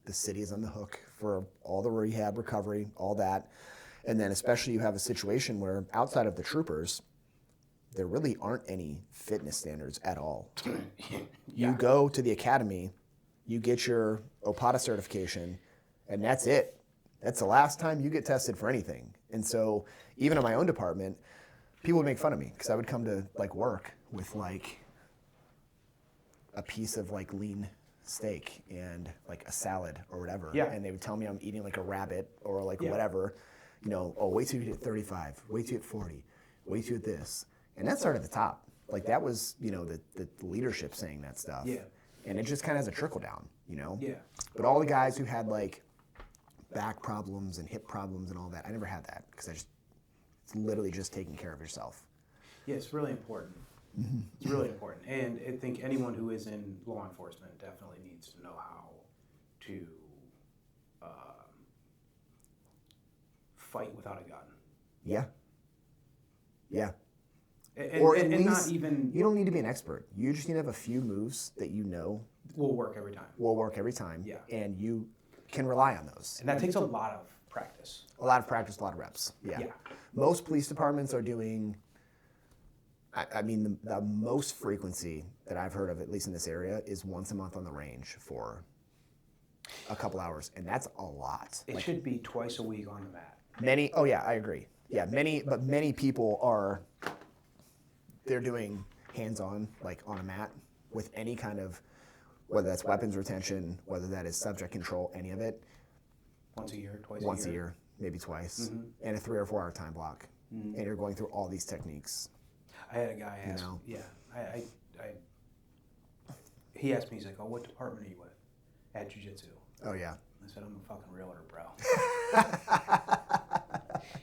the city is on the hook for all the rehab, recovery, all that. And then especially you have a situation where outside of the troopers, there really aren't any fitness standards at all. You go to the academy, you get your OPATA certification, and that's it. That's the last time you get tested for anything. And so even in my own department, people would make fun of me because I would come to like work with like a piece of like lean steak and like a salad or whatever. Yeah. And they would tell me I'm eating like a rabbit or like whatever. You know, oh, wait till you hit 35, wait till you hit 40, wait till you hit this. And that started at the top. Like that was, you know, the leadership saying that stuff. Yeah. And it just kind of has a trickle down, you know? Yeah. But all the guys who had like back problems and hip problems and all that, I never had that because it's literally just taking care of yourself. Yeah, it's really important. It's really important. And I think anyone who is in law enforcement definitely needs to know how to fight without a gun. Yeah. Yeah. And not even... You don't need to be an expert. You just need to have a few moves that you know will work every time. Will work every time. Yeah. And you can rely on those. And that takes a lot of practice. A lot of practice, a lot of reps. Yeah. Most police departments are doing... I mean, the most frequency that I've heard of, at least in this area, is once a month on the range for a couple hours, and that's a lot. It should be twice a week on the mat. Oh yeah, I agree. Yeah, many people are, they're doing hands-on, like on a mat, with any kind of, whether that's weapons retention, whether that is subject control, any of it. Once a year, Once a year, maybe twice, and a 3 or 4 hour time block, and you're going through all these techniques. I had a guy ask, he asked me, he's like, oh, what department are you with? At Jiu-Jitsu. Oh, yeah. I said, I'm a fucking realtor, bro.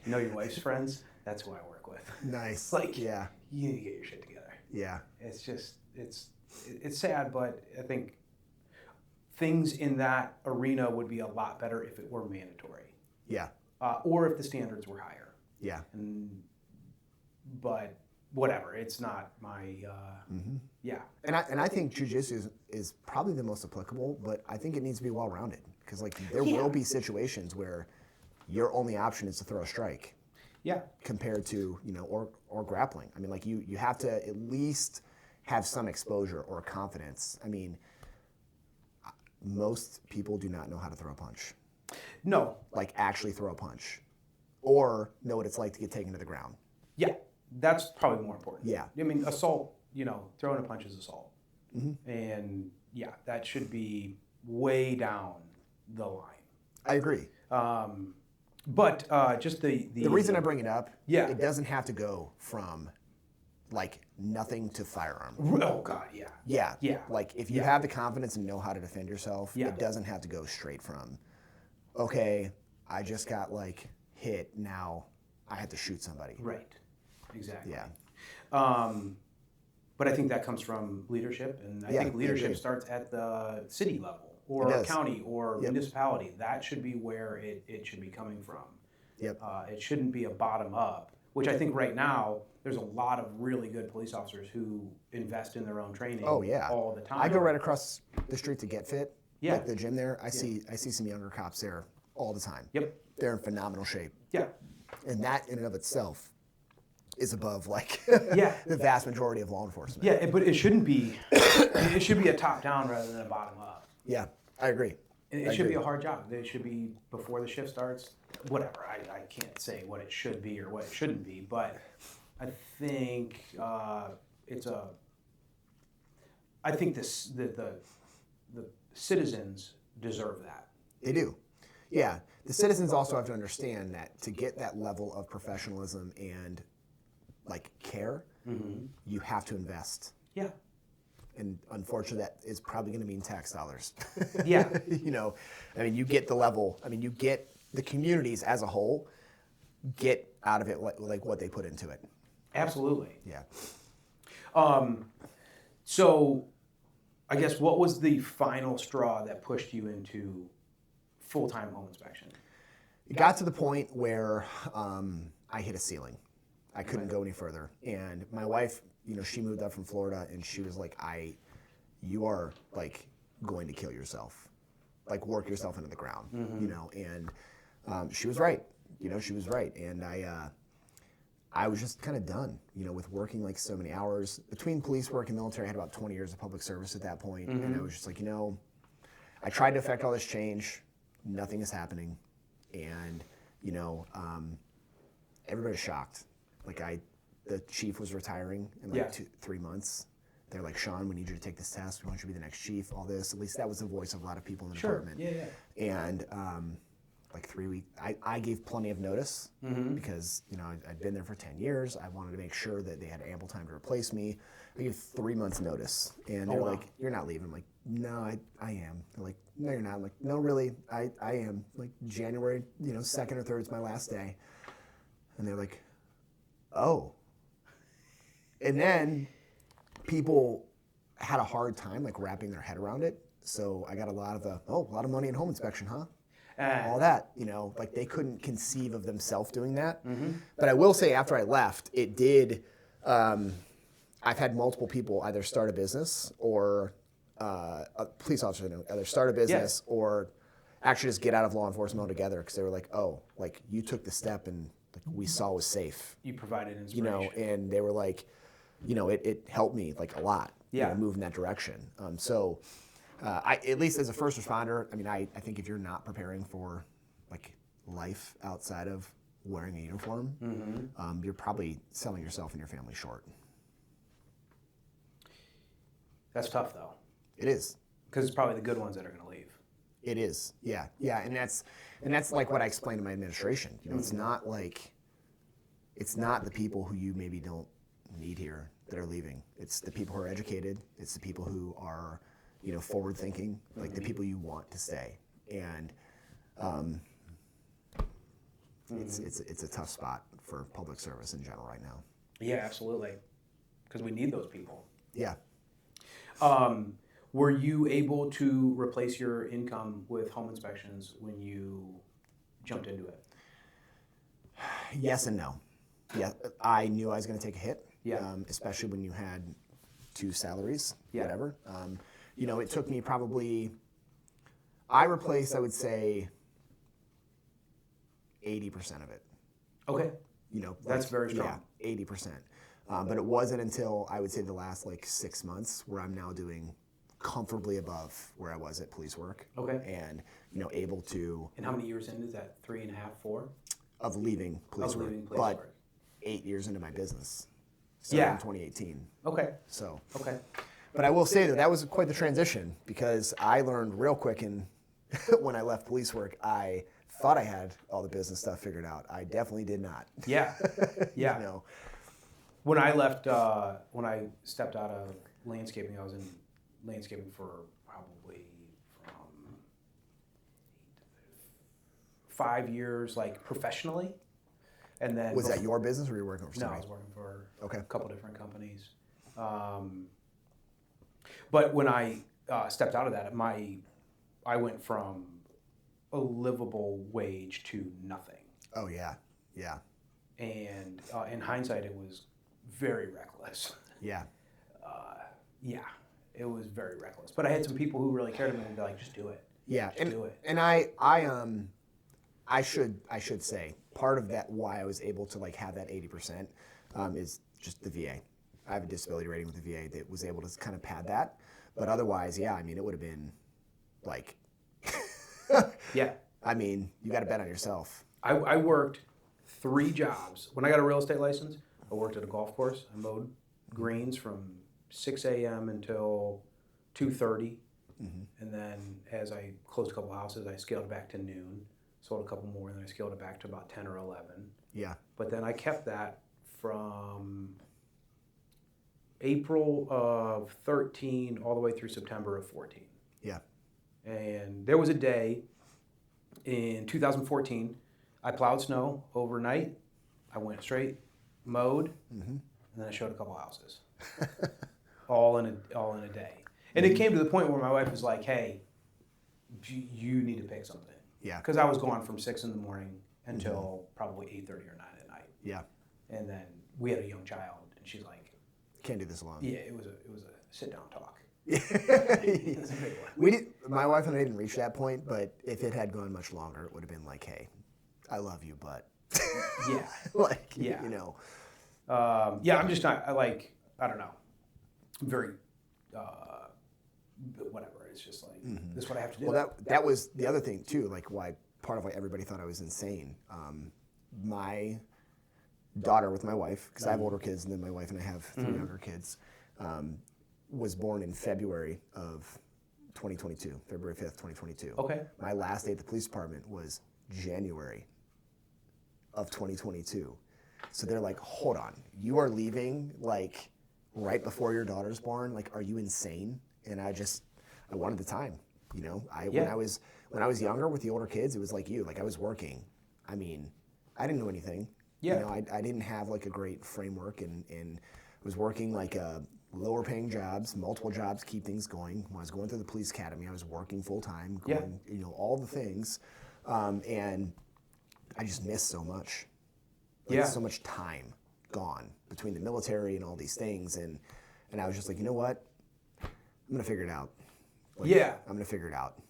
You know your wife's friends? That's who I work with. Nice. Like, yeah. You need to get your shit together. Yeah. It's just, it's sad, but I think things in that arena would be a lot better if it were mandatory. Yeah. Or if the standards were higher. Yeah. But whatever, it's not my, yeah. And I think jiu-jitsu is probably the most applicable, but I think it needs to be well-rounded because like there will be situations where your only option is to throw a strike. Yeah. Compared to, you know, or grappling. I mean, like you have to at least have some exposure or confidence. I mean, most people do not know how to throw a punch. No. Like actually throw a punch or know what it's like to get taken to the ground. Yeah. That's probably more important. Yeah. I mean, assault, you know, throwing a punch is assault. And yeah, that should be way down the line. I agree. But just the reason I bring it up, yeah, it doesn't have to go from like nothing to firearm. Oh God, yeah. Yeah. Yeah. Like if you have the confidence and know how to defend yourself, it doesn't have to go straight from, okay, I just got like hit, now I have to shoot somebody. Right. Exactly. Yeah. But I think that comes from leadership, and I think leadership starts at the city level or county or municipality. That should be where it should be coming from. Yep. It shouldn't be a bottom up, which I think right now there's a lot of really good police officers who invest in their own training all the time. I go right across the street to Get Fit, Yeah. like the gym there. I see some younger cops there all the time. Yep. They're in phenomenal shape. Yeah. And that in and of itself is above like Yeah. the vast majority of law enforcement. Yeah, but it shouldn't be. It should be a top down rather than a bottom up. Yeah, I agree. And it should be a hard job. It should be before the shift starts. Whatever. I can't say what it should be or what it shouldn't be, but I think it's a. I think the citizens deserve that. They do. Yeah, the citizens also have to understand that to get that level of professionalism and like care, you have to invest. Yeah. And unfortunately, that is probably going to mean tax dollars. Yeah. You know, I mean, you get the level. I mean, you get the communities as a whole get out of it like what they put into it. Absolutely. Yeah. So, I guess what was the final straw that pushed you into full-time home inspection? It got to the point where I hit a ceiling. I couldn't go any further. And my wife, you know, she moved up from Florida, and she was like, you are like going to kill yourself, like work yourself into the ground, you know. And she was right. You know, she was right. And I was just kind of done, you know, with working like so many hours. Between police work and military, I had about 20 years of public service at that point. And I was just like, you know, I tried to affect all this change. Nothing is happening. And, you know, everybody's shocked. Like the chief was retiring in like 3 months. They're like, Sean, we need you to take this test. We want you to be the next chief, all this. At least that was the voice of a lot of people in the department. Yeah. And like 3 weeks, I gave plenty of notice because, you know, I'd been there for 10 years. I wanted to make sure that they had ample time to replace me. I gave 3 months notice. And they're like, you're not leaving. I'm like, no, I am. They're like, no, you're not. I'm like, no, really, I am. Like January, you know, 2nd or 3rd is my last day. And they're like, oh. And then people had a hard time like wrapping their head around it. So I got a lot of money in home inspection, huh? All that, you know, like they couldn't conceive of themselves doing that. But I will say after I left, it did, I've had multiple people either start a business or a police officer either start a business or actually just get out of law enforcement altogether because they were like, oh, like you took the step and like, we saw was safe. You provided inspiration. You know, and they were like, you know, it helped me like a lot. You know, move in that direction. So I, at least as a first responder, I mean, I think if you're not preparing for like life outside of wearing a uniform, you're probably selling yourself and your family short. That's tough though. It is. Because it's probably the good ones that are going to leave. It is, yeah, and that's like what I explained to my administration. You know, it's not the people who you maybe don't need here that are leaving. It's the people who are educated. It's the people who are, you know, forward thinking, like the people you want to stay. And it's a tough spot for public service in general right now. Yeah, absolutely. Because we need those people. Yeah. Were you able to replace your income with home inspections when you jumped into it? Yes and no. Yeah, I knew I was going to take a hit. Yeah. Especially when you had 2 salaries, Yeah. whatever. You know, it took me probably, I replaced, I would say, 80% of it. Okay. You know, That's very strong. Yeah, 80%. But it wasn't until I would say the last like 6 months where I'm now doing comfortably above where I was at police work. Okay. And, you know, able to. And how many years in is that? 3.5, 4? Of leaving police work. But 8 years into my business. Started in 2018. Okay. So. Okay. But I will say that was quite the transition because I learned real quick when I left police work, I thought I had all the business stuff figured out. I definitely did not. Yeah. Yeah. You know, When I left, when I stepped out of landscaping, I was in landscaping for probably from 5 years, like professionally. And then Was that your business or were you working for No, I somebody? was working for Okay. a couple different companies. But when I stepped out of that, I went from a livable wage to nothing. Oh yeah, yeah, And in hindsight, it was very reckless. yeah, Yeah, it was very reckless. But I had some people who really cared about me and be like, just do it. yeah. Just do it. And I should say part of that why I was able to like have that 80% is just the VA. I have a disability rating with the VA that was able to kind of pad that. But otherwise, yeah, I mean, it would have been like, Yeah. I mean, you got to bet on yourself. I worked 3 jobs. When I got a real estate license, I worked at a golf course. I mowed greens from 6 a.m. until 2:30. And then as I closed a couple houses, I scaled it back to noon, sold a couple more, and then I scaled it back to about 10 or 11. Yeah. But then I kept that from April of 13 all the way through September of 14. Yeah. And there was a day in 2014, I plowed snow overnight. I went straight, mowed, and then I showed a couple houses, all in a day. And it came to the point where my wife was like, "Hey, you need to pick something." Yeah. Because I was gone from 6 in the morning until probably 8:30 or 9 at night. Yeah. And then we had a young child, and she's like, Can't do this alone. "Yeah, it was a sit down talk." It's a big one. We did. My wife and I didn't reach that point, but if it had gone much longer, it would have been like, "Hey, I love you, but Yeah. like, Yeah. you know, Yeah, I'm just not. I don't know. I'm very whatever. It's just like this is what I have to do. Well, that was the other thing too. Like why part of why everybody thought I was insane. My daughter with my wife, because I have older kids, and then my wife and I have 3 younger kids, was born in February of 2022, February 5th, 2022. Okay. My last day at the police department was January of 2022. So they're like, hold on, you are leaving like right before your daughter's born? Like, are you insane? And I wanted the time, you know? When I was younger with the older kids, it was like you, like I was working. I mean, I didn't know anything. Yeah. You know, I didn't have like a great framework and was working like lower paying jobs, multiple jobs, keep things going. When I was going through the police academy, I was working full time, going, you know, all the things. And I just missed so much. Like, so much time gone between the military and all these things. And I was just like, you know what? I'm going to figure it out. Like, I'm going to figure it out.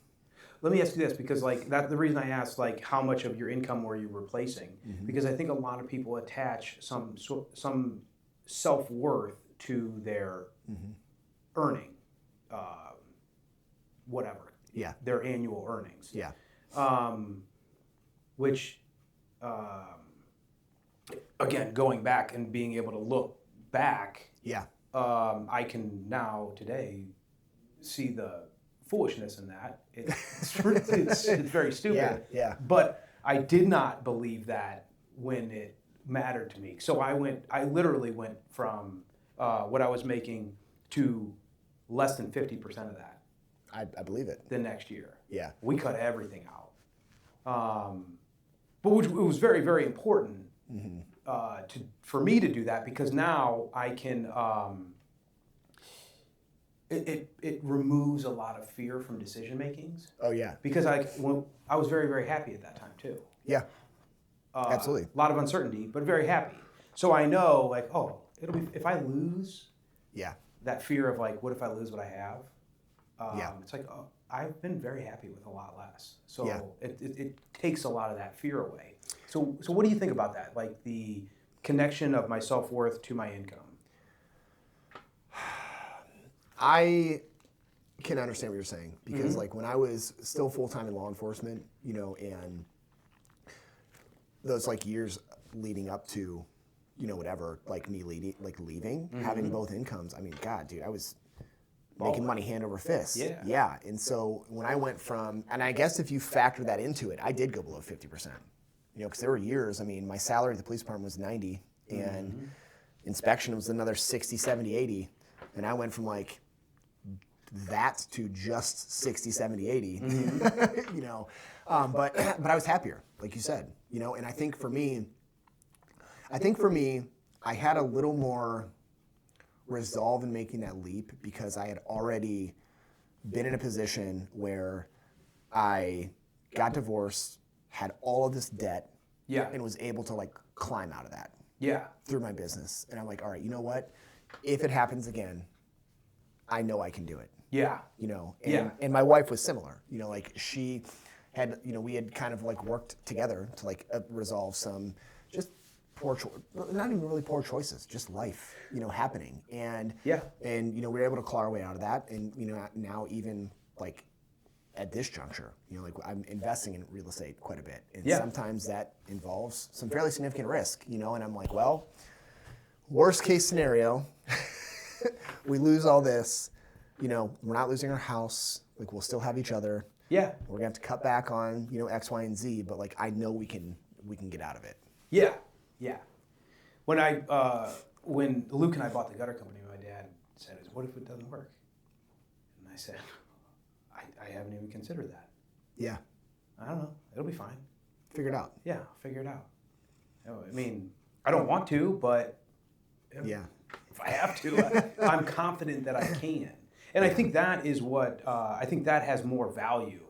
Let me ask you this, because like that, the reason I asked like how much of your income were you replacing, because I think a lot of people attach some self-worth to their earning, whatever. Yeah. Their annual earnings. Yeah. Which, again, going back and being able to look back, Yeah. I can now today see the foolishness in that. It's very stupid. Yeah, yeah. But I did not believe that when it mattered to me. So I literally went from what I was making to less than 50% of that I believe it. the next year. Yeah. We cut everything out. But it was very, very important for me to do that, because now I can, it removes a lot of fear from decision makings. Oh yeah. Because I was very, very happy at that time too. Yeah. Absolutely. A lot of uncertainty, but very happy. So I know, like, oh, it'll be, if I lose, Yeah. that fear of like, what if I lose what I have? Yeah. It's like, oh, I've been very happy with a lot less. So Yeah. it takes a lot of that fear away. So what do you think about that? Like the connection of my self-worth to my income? I can understand what you're saying, because like when I was still full-time in law enforcement, you know, and those like years leading up to, you know, whatever, like me leaving, having both incomes, I mean, God, dude, I was making money hand over fist. Yeah. Yeah. And so when I went from, and I guess if you factor that into it, I did go below 50%. You know, because there were years, I mean, my salary at the police department was 90, and Inspection was another 60, 70, 80. And I went from like that to just 60, 70, 80, you know. But I was happier, like you said, you know, and I think for me, I had a little more resolve in making that leap because I had already been in a position where I got divorced, had all of this debt, Yeah. and was able to like climb out of that Yeah. through my business. And I'm like, all right, you know what? If it happens again, I know I can do it. Yeah. You know, Yeah. and my wife was similar. You know, like she had, you know, we had kind of like worked together to like resolve some just not even really poor choices, just life, you know, happening. And Yeah. and you know, we were able to claw our way out of that. And you know, now even like at this juncture, you know, like I'm investing in real estate quite a bit, and Yeah. sometimes that involves some fairly significant risk, you know. And I'm like, well, worst case scenario, we lose all this. You know, we're not losing our house. Like we'll still have each other. Yeah. We're gonna have to cut back on, you know, X, Y, and Z. But like I know we can get out of it. Yeah. Yeah. When Luke and I bought the gutter company, my dad said, "What if it doesn't work?" And I said, I haven't even considered that. Yeah. I don't know. It'll be fine. Figure it out. Yeah, I'll figure it out. I mean, I don't want to, but Yeah. if I have to, I'm confident that I can. And I think that is what, I think that has more value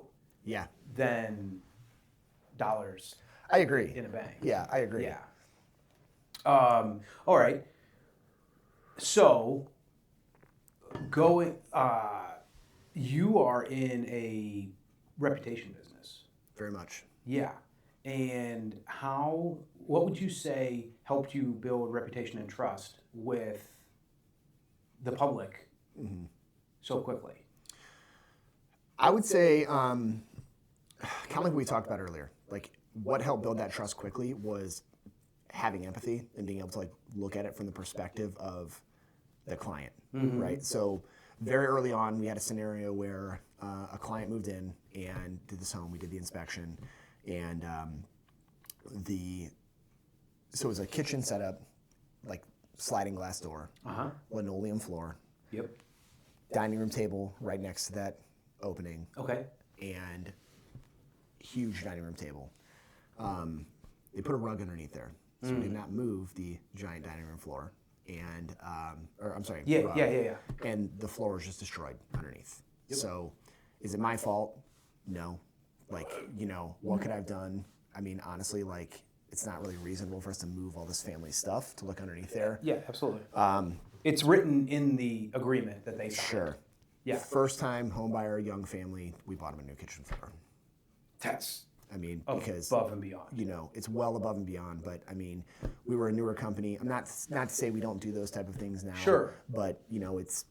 Yeah. than dollars I agree. in a bank. Yeah, I agree. Yeah. All right. So, you are in a reputation business. Very much. Yeah. And what would you say helped you build reputation and trust with the public so quickly? I would say, kind of like we talked about earlier, like what helped build that trust quickly was having empathy and being able to like look at it from the perspective of the client, right? So very early on, we had a scenario where a client moved in and did this home. We did the inspection, and so it was a kitchen setup, like sliding glass door, linoleum floor, Yep. dining room table right next to that opening, Okay. and huge dining room table. They put a rug underneath there, so we did not move the giant dining room floor, and rug. Yeah. And the floor was just destroyed underneath. So, is it my fault? No. Like, you know, what could I have done? I mean, honestly, like, it's not really reasonable for us to move all this family stuff to look underneath there. Yeah, absolutely. It's written in the agreement that they signed. Sure. Yeah. First time home buyer, young family, we bought them a new kitchen floor. That's I mean, because above and beyond. you know, it's well above and beyond. But I mean, we were a newer company. I'm not to say we don't do those type of things now. Sure. But you know, it's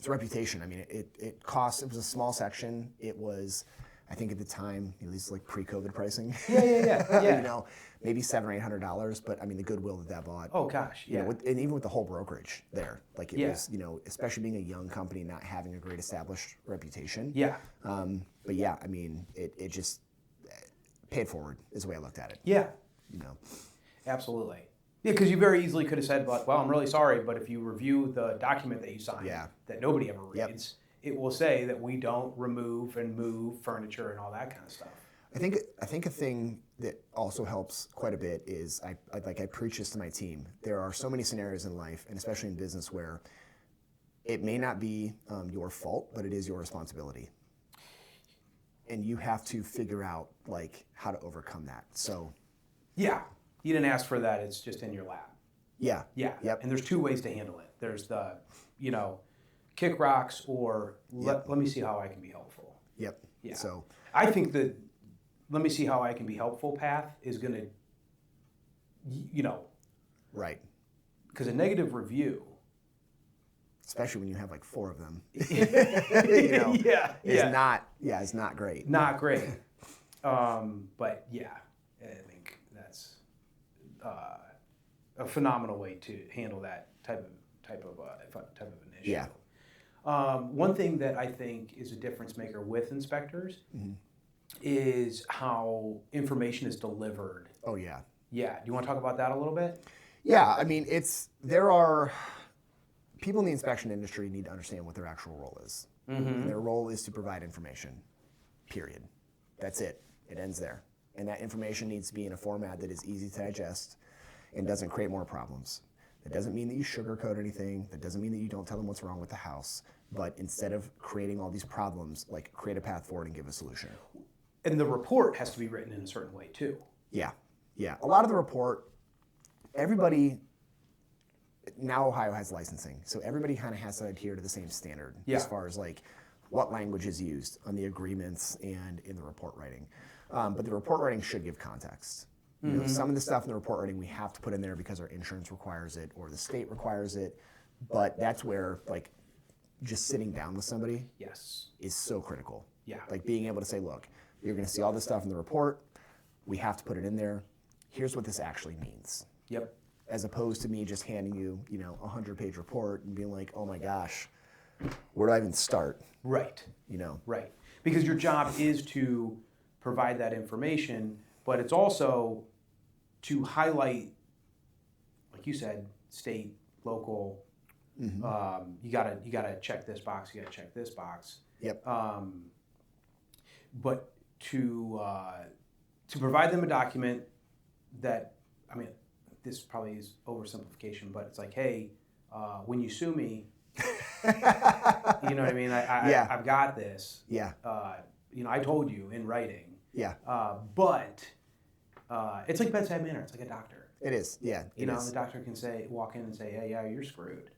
a reputation. I mean, it cost. It was a small section. It was, I think at the time, you know, these like pre-COVID pricing. Yeah. You know, maybe $700 or $800. But I mean, the goodwill that bought. Oh gosh. You Yeah. know, and even with the whole brokerage there, like it Yeah. was, you know, especially being a young company, not having a great established reputation. Yeah. But yeah, I mean, it just paid forward is the way I looked at it. Yeah. You know. Absolutely. Yeah, because you very easily could have said, "Well, I'm really sorry," but if you review the document that you signed, that nobody ever reads, it will say that we don't remove and move furniture and all that kind of stuff. I think a thing that also helps quite a bit is I preach this to my team. There are so many scenarios in life, and especially in business, where it may not be your fault, but it is your responsibility, and you have to figure out like how to overcome that. So, Yeah, you didn't ask for that. It's just in your lap. yeah, Yeah. yep, And there's two ways to handle it. There's the, kick rocks or let me see how I can be helpful. yep. Yeah. So, I think that let me see how I can be helpful path is going to, right. because a negative review. Especially when you have like 4 of them. Is not great. Not great. But yeah, I think that's a phenomenal way to handle that type of an issue. Yeah. One thing that I think is a difference maker with inspectors is how information is delivered. Oh yeah. Yeah. Do you want to talk about that a little bit? Yeah, I mean, there are people in the inspection industry need to understand what their actual role is. And their role is to provide information, period. That's it. It ends there. And that information needs to be in a format that is easy to digest and doesn't create more problems. That doesn't mean that you sugarcoat anything. That doesn't mean that you don't tell them what's wrong with the house. But instead of creating all these problems, like create a path forward and give a solution. And the report has to be written in a certain way too. Yeah, yeah. A lot of the report, everybody, now Ohio has licensing, so everybody kind of has to adhere to the same standard as far as like what language is used on the agreements and in the report writing. But the report writing should give context. You know, some of the stuff in the report writing we have to put in there because our insurance requires it or the state requires it. But that's where like just sitting down with somebody is so critical. Yeah. Like being able to say, look, you're going to see all this stuff in the report. We have to put it in there. Here's what this actually means. Yep. As opposed to me just handing you, you know, a 100-page report and being like, oh my gosh, where do I even start? Right. You know. Right. Because your job is to provide that information, but it's also to highlight, like you said, state, local. You gotta check this box. You gotta check this box. Yep. But to provide them a document that, I mean, this probably is oversimplification, but it's like, hey, when you sue me, you know what I mean? I've got this. Yeah. You know, I told you in writing. Yeah. But it's like bedside manner. It's like a doctor. It is. Yeah. You know, the doctor can walk in and say, hey, yeah, you're screwed.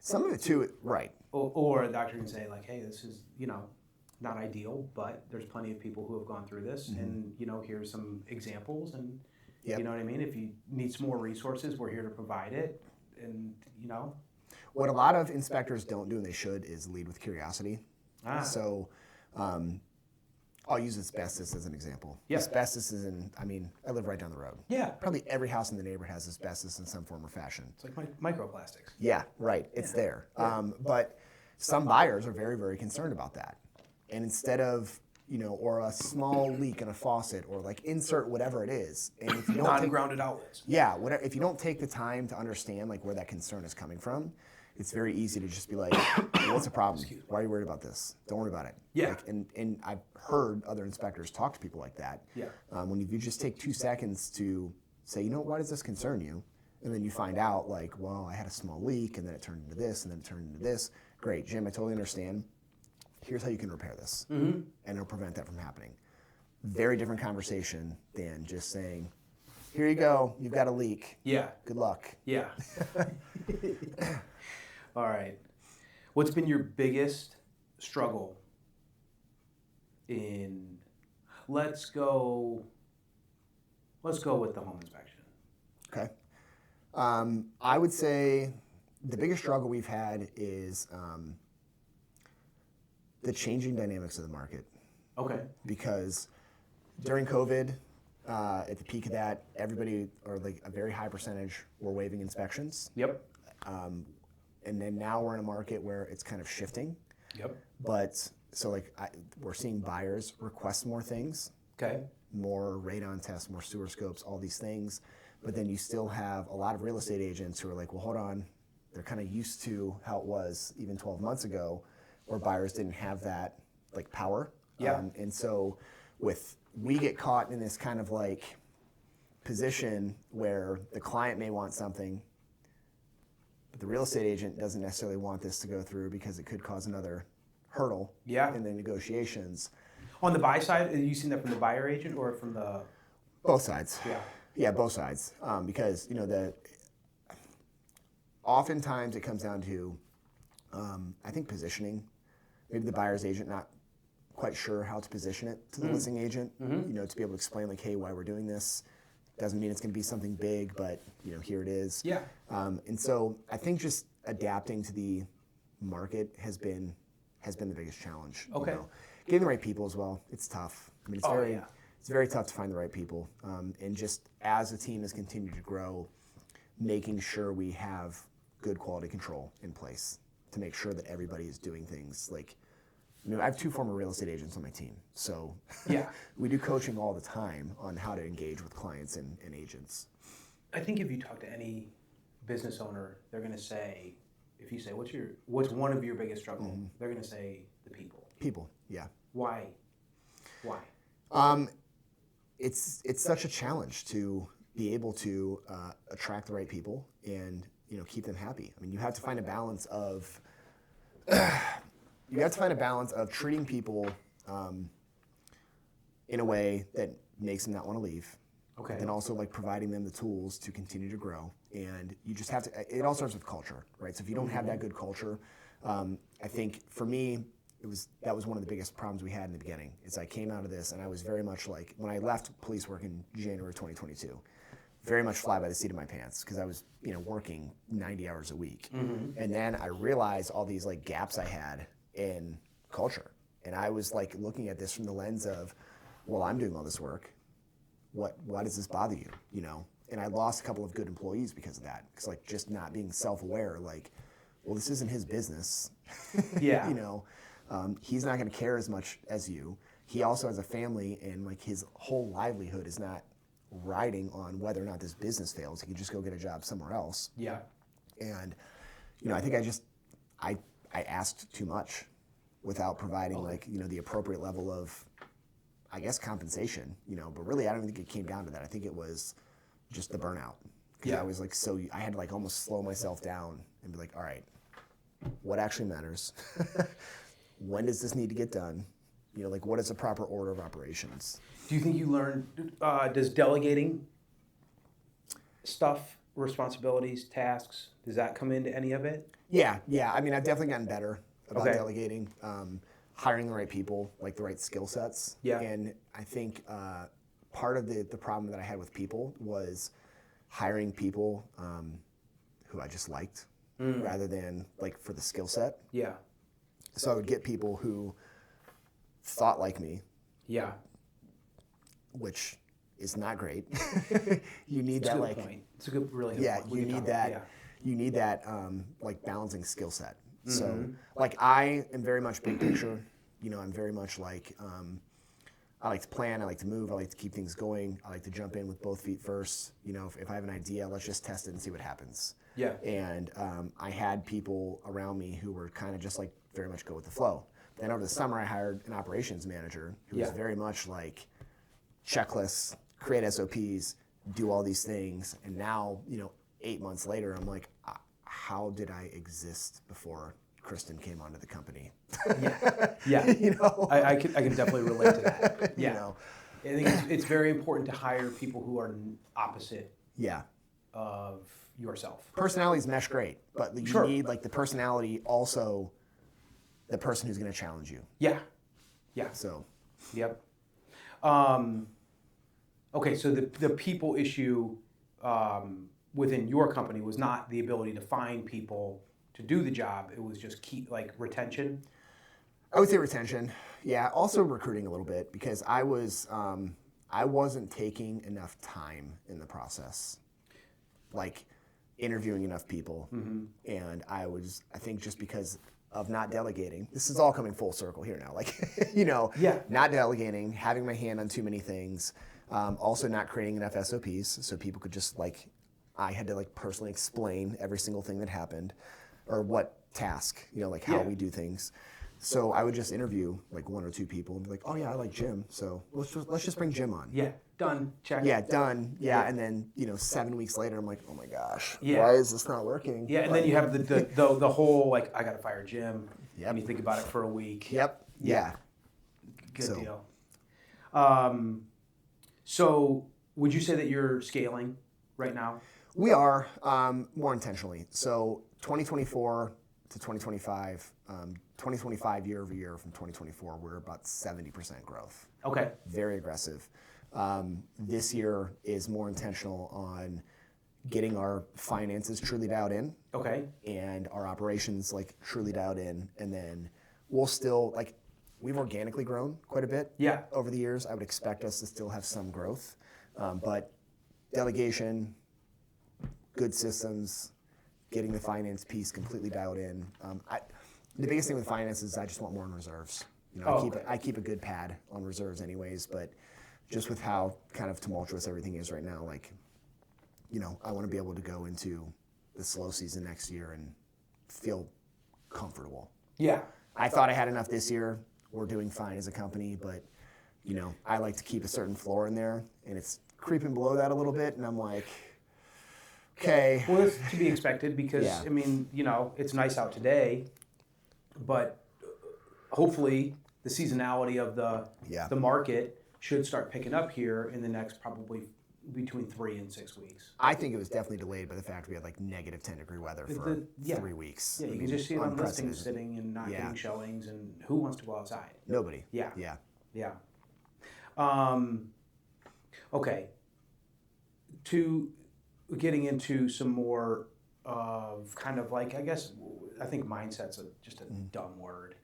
Some of it too, right. Or a doctor can say like, hey, this is, you know, not ideal, but there's plenty of people who have gone through this, and you know, here's some examples, and you know what I mean. If you need some more resources, we're here to provide it, and you know. What a lot of inspectors don't do, and they should, is lead with curiosity. So, I'll use asbestos as an example. Yeah. Asbestos is I mean, I live right down the road. Yeah. Probably every house in the neighborhood has asbestos in some form or fashion. It's like microplastics. Yeah, right. It's there. But some buyers are very, very concerned about that. And instead of, you know, or a small leak in a faucet, or like insert whatever it is, and if you don't non-grounded outlets. Yeah, whatever. If you don't take the time to understand like where that concern is coming from, it's very easy to just be like, what's the problem? Why are you worried about this? Don't worry about it. Yeah. Like, and I've heard other inspectors talk to people like that. Yeah. When you just take 2 seconds to say, you know, why does this concern you? And then you find out like, well, I had a small leak, and then it turned into this, and then it turned into this. Great, Jim, I totally understand. Here's how you can repair this, and it'll prevent that from happening. Very different conversation than just saying, here you go, you've got a leak. Yeah. Good luck. Yeah. All right. What's been your biggest struggle in, let's go with the home inspection. Okay. I would say the biggest struggle we've had is the changing dynamics of the market. Okay. Because during COVID, at the peak of that, everybody, or like a very high percentage, were waiving inspections. Yep. And then now we're in a market where it's kind of shifting. Yep. But so like we're seeing buyers request more things. Okay. More radon tests, more sewer scopes, all these things. But then you still have a lot of real estate agents who are like, well, hold on. They're kind of used to how it was even 12 months ago, where buyers didn't have that like power. Yeah. And so we get caught in this kind of like position where the client may want something, but the real estate agent doesn't necessarily want this to go through because it could cause another hurdle in the negotiations. On the buy side, are you seeing that from the buyer agent or from the? Both sides. Yeah. Yeah, both sides. Because, you know, oftentimes it comes down to, I think, positioning. Maybe the buyer's agent not quite sure how to position it to the listing agent, you know, to be able to explain like, hey, why we're doing this. Doesn't mean it's going to be something big, but, you know, here it is. Yeah. And so I think just adapting to the market has been the biggest challenge. Okay. You know? Getting the right people as well, it's tough. I mean, it's very tough to find the right people. And just as the team has continued to grow, making sure we have good quality control in place to make sure that everybody is doing things like, you know, I have 2 former real estate agents on my team. So yeah, we do coaching all the time on how to engage with clients and agents. I think if you talk to any business owner, they're going to say, if you say, what's one of your biggest struggles? They're going to say the people. People, yeah. Why? It's such a challenge to be able to attract the right people and keep them happy. I mean, you have to find a balance of treating people in a way that makes them not want to leave. Okay. And also like providing them the tools to continue to grow. And you just have to, it all starts with culture, right? So if you don't have that good culture, I think for me, that was one of the biggest problems we had in the beginning. Is I came out of this and I was very much like, when I left police work in January 2022, very much fly by the seat of my pants because I was working 90 hours a week. And then I realized all these like gaps I had in culture. And I was like looking at this from the lens of, well, I'm doing all this work. Why does this bother you? And I lost a couple of good employees because of that. Because like just not being self-aware, like, well, this isn't his business. Yeah. He's not going to care as much as you. He also has a family, and like his whole livelihood is not riding on whether or not this business fails. He can just go get a job somewhere else. Yeah. And I think I asked too much without providing like the appropriate level of, I guess, compensation, but really I don't think it came down to that. I think it was just the burnout. Because I was like, I had to like almost slow myself down and be like, all right, what actually matters? When does this need to get done? Like what is the proper order of operations? Do you think you learned, does delegating stuff, responsibilities, tasks, does that come into any of it? Yeah. I mean, I've definitely gotten better about delegating. Hiring the right people, like the right skill sets. Yeah. And I think part of the problem that I had with people was hiring people who I just liked rather than like for the skill set. Yeah. So I would get people who thought like me. Yeah. Which is not great. You need It's that a good like point. It's a good, really good yeah, point. you need that. You need that like balancing skill set. So like I am very much big picture. I'm very much like I like to plan, I like to move, I like to keep things going, I like to jump in with both feet first. If I have an idea, let's just test it and see what happens. Yeah. And I had people around me who were kind of just like very much go with the flow. Then over the summer, I hired an operations manager who was very much like checklists, create SOPs, do all these things. And now, 8 months later, I'm like, how did I exist before Kristen came onto the company? Yeah. I can definitely relate to that. Yeah. I think it's very important to hire people who are opposite of yourself. Personalities mesh great, but you need like the personality also the person who's going to challenge you. Yeah. So. Yep. Okay, so the people issue within your company was not the ability to find people to do the job. It was just retention. I would say retention. Yeah. Also recruiting a little bit because I wasn't taking enough time in the process, like interviewing enough people, and I think just because of not delegating. This is all coming full circle here now. Not delegating, having my hand on too many things, also not creating enough SOPs so people could just I had to personally explain every single thing that happened or what task, how we do things. So I would just interview one or two people and be like, oh yeah, I like Jim. So let's just bring Jim on. Yeah, done, check. Yeah, done. Yeah, and then 7 weeks later, I'm like, oh my gosh, why is this not working? Yeah, and then you have the whole I got to fire Jim. Yep. And you think about it for a week. Yep. Yeah. Good deal. So would you say that you're scaling right now? We are more intentionally. So 2024 to 2025, 2025 year over year from 2024, we're about 70% growth. Okay. Very aggressive. This year is more intentional on getting our finances truly dialed in. Okay. And our operations truly dialed in. And then we'll still we've organically grown quite a bit over the years. I would expect us to still have some growth. But delegation, good systems, getting the finance piece completely dialed in. The biggest thing with finance is I just want more in reserves. I keep a good pad on reserves anyways, but just with how kind of tumultuous everything is right now, I want to be able to go into the slow season next year and feel comfortable. Yeah. I thought I had enough this year. We're doing fine as a company, but I like to keep a certain floor in there, and it's creeping below that a little bit, and I'm like, okay. Well, it's to be expected because, Yeah. I mean, it's nice out today, but hopefully the seasonality of the market should start picking up here in the next probably between 3 and 6 weeks. I think it was definitely delayed by the fact we had like negative 10-degree weather for 3 weeks. Yeah, you can just see it on listings sitting and not getting showings, and who wants to go outside? Nobody. Yeah. Yeah. Yeah. Okay. To getting into some more of kind of like, I think mindset's just a dumb word.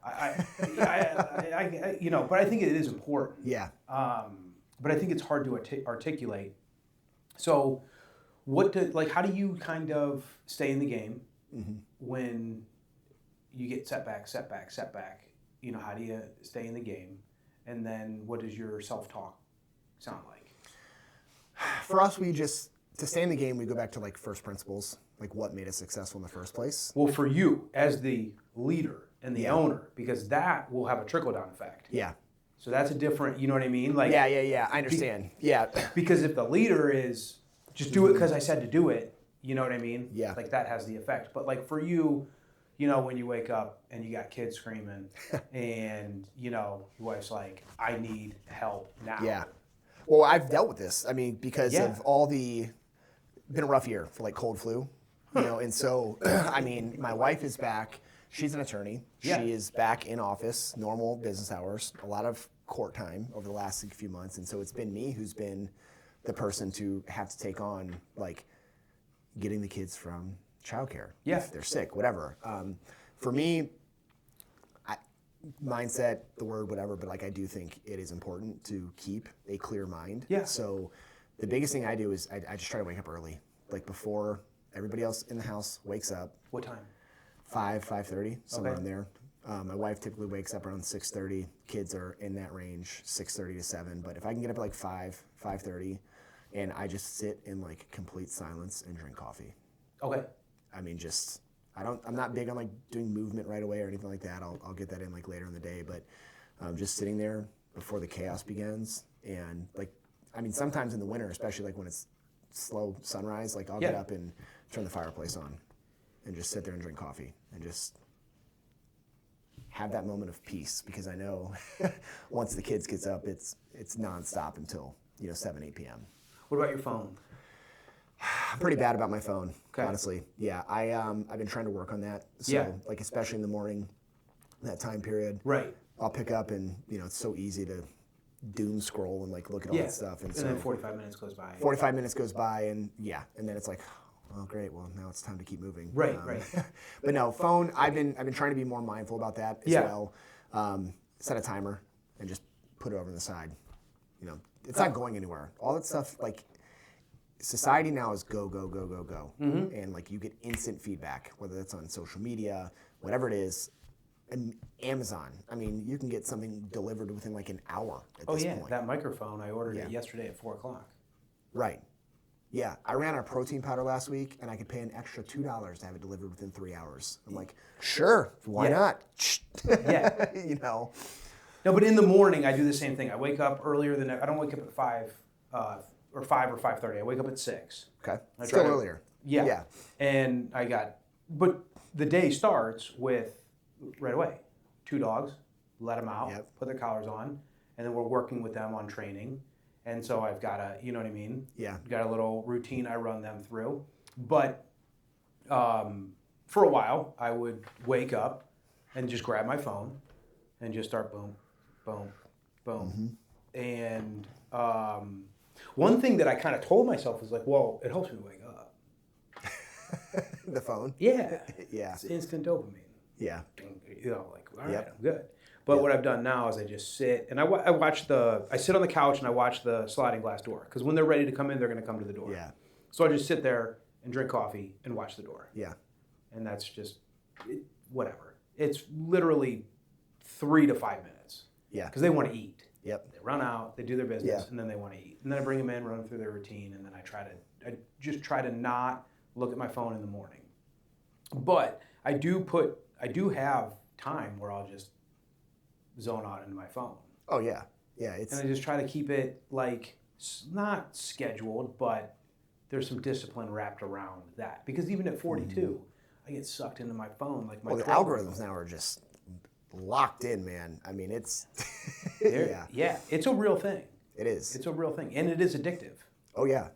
But I think it is important. Yeah. But I think it's hard to articulate. So, how do you kind of stay in the game when you get setback? How do you stay in the game? And then what does your self-talk sound like? For us, to stay in the game, we go back to like first principles, like what made us successful in the first place. Well, for you as the leader and the owner, because that will have a trickle-down effect. Yeah. So that's a different, you know what I mean? Like, yeah, I understand. Yeah. Because if the leader is just do it because I said to do it, you know what I mean? Yeah. Like that has the effect. But like for you, when you wake up and you got kids screaming and, your wife's like, I need help now. Yeah. Well, I've dealt with this. I mean, because of been a rough year for like cold flu, and so, I mean, my wife is back. She's an attorney. Yeah. She is back in office, normal business hours, a lot of court time over the last few months. And so it's been me who's been the person to have to take on, like, getting the kids from childcare. Yeah. If they're sick, whatever. For me, mindset, the word, whatever, but like I do think it is important to keep a clear mind. Yeah. So the biggest thing I do is I just try to wake up early, like before everybody else in the house wakes up. What time? 5:30, somewhere in there. My wife typically wakes up around 6:30. Kids are in that range, 6:30 to 7. But if I can get up at like 5:30, and I just sit in like complete silence and drink coffee. Okay. I mean, I'm not big on like doing movement right away or anything like that. I'll get that in like later in the day. But just sitting there before the chaos begins, and like, I mean, sometimes in the winter, especially like when it's slow sunrise, like I'll get up and turn the fireplace on and just sit there and drink coffee and just have that moment of peace, because I know once the kids gets up, it's nonstop until 7, 8 p.m. What about your phone? I'm pretty bad about my phone, Okay. honestly. Yeah, I've been trying to work on that. So like especially in the morning, that time period. Right. I'll pick up and it's so easy to doom scroll and like look at all that stuff, and so then 45 minutes goes by. 45 minutes goes by, and then it's like, oh great, well now it's time to keep moving. Right. But no, phone. I've been trying to be more mindful about that as well. Set a timer and just put it over on the side. It's not going anywhere. All that stuff, like, society now is go, go, go, go, go. And like you get instant feedback, whether that's on social media, whatever it is. And Amazon, I mean, you can get something delivered within like an hour at this point. That microphone, I ordered it yesterday at 4 o'clock. Right. Yeah, I ran out of protein powder last week, and I could pay an extra $2 to have it delivered within 3 hours. I'm like, sure, why not? Yeah. No, but in the morning, I do the same thing. I wake up earlier than I don't wake up at 5 or 5:30. I wake up at 6. Okay. Still earlier. Yeah. And but the day starts with right away. 2 dogs, let them out, put their collars on, and then we're working with them on training. And so I've got you know what I mean? Yeah. Got a little routine I run them through. But for a while, I would wake up and just grab my phone and just start boom, boom, boom. And one thing that I kind of told myself was like, well, it helps me wake up. The phone? Yeah. Yeah. It's instant dopamine. Yeah. Like, all right, I'm good. But what I've done now is I just sit and I sit on the couch and I watch the sliding glass door, because when they're ready to come in, they're going to come to the door. Yeah. So I just sit there and drink coffee and watch the door. Yeah. And that's just whatever. It's literally 3 to 5 minutes. Yeah. Because they want to eat. Yep. They run out, they do their business, and then they want to eat. And then I bring them in, run them through their routine, and then I just try to not look at my phone in the morning. But I do have time where I'll just zone out into my phone. Oh yeah, yeah. It's And I just try to keep it like not scheduled, but there's some discipline wrapped around that. Because even at 42, I get sucked into my phone. Like my well, the 12 algorithms now are just locked in, man. I mean, it's yeah, it's a real thing. it is. It's a real thing, and it is addictive. Oh yeah,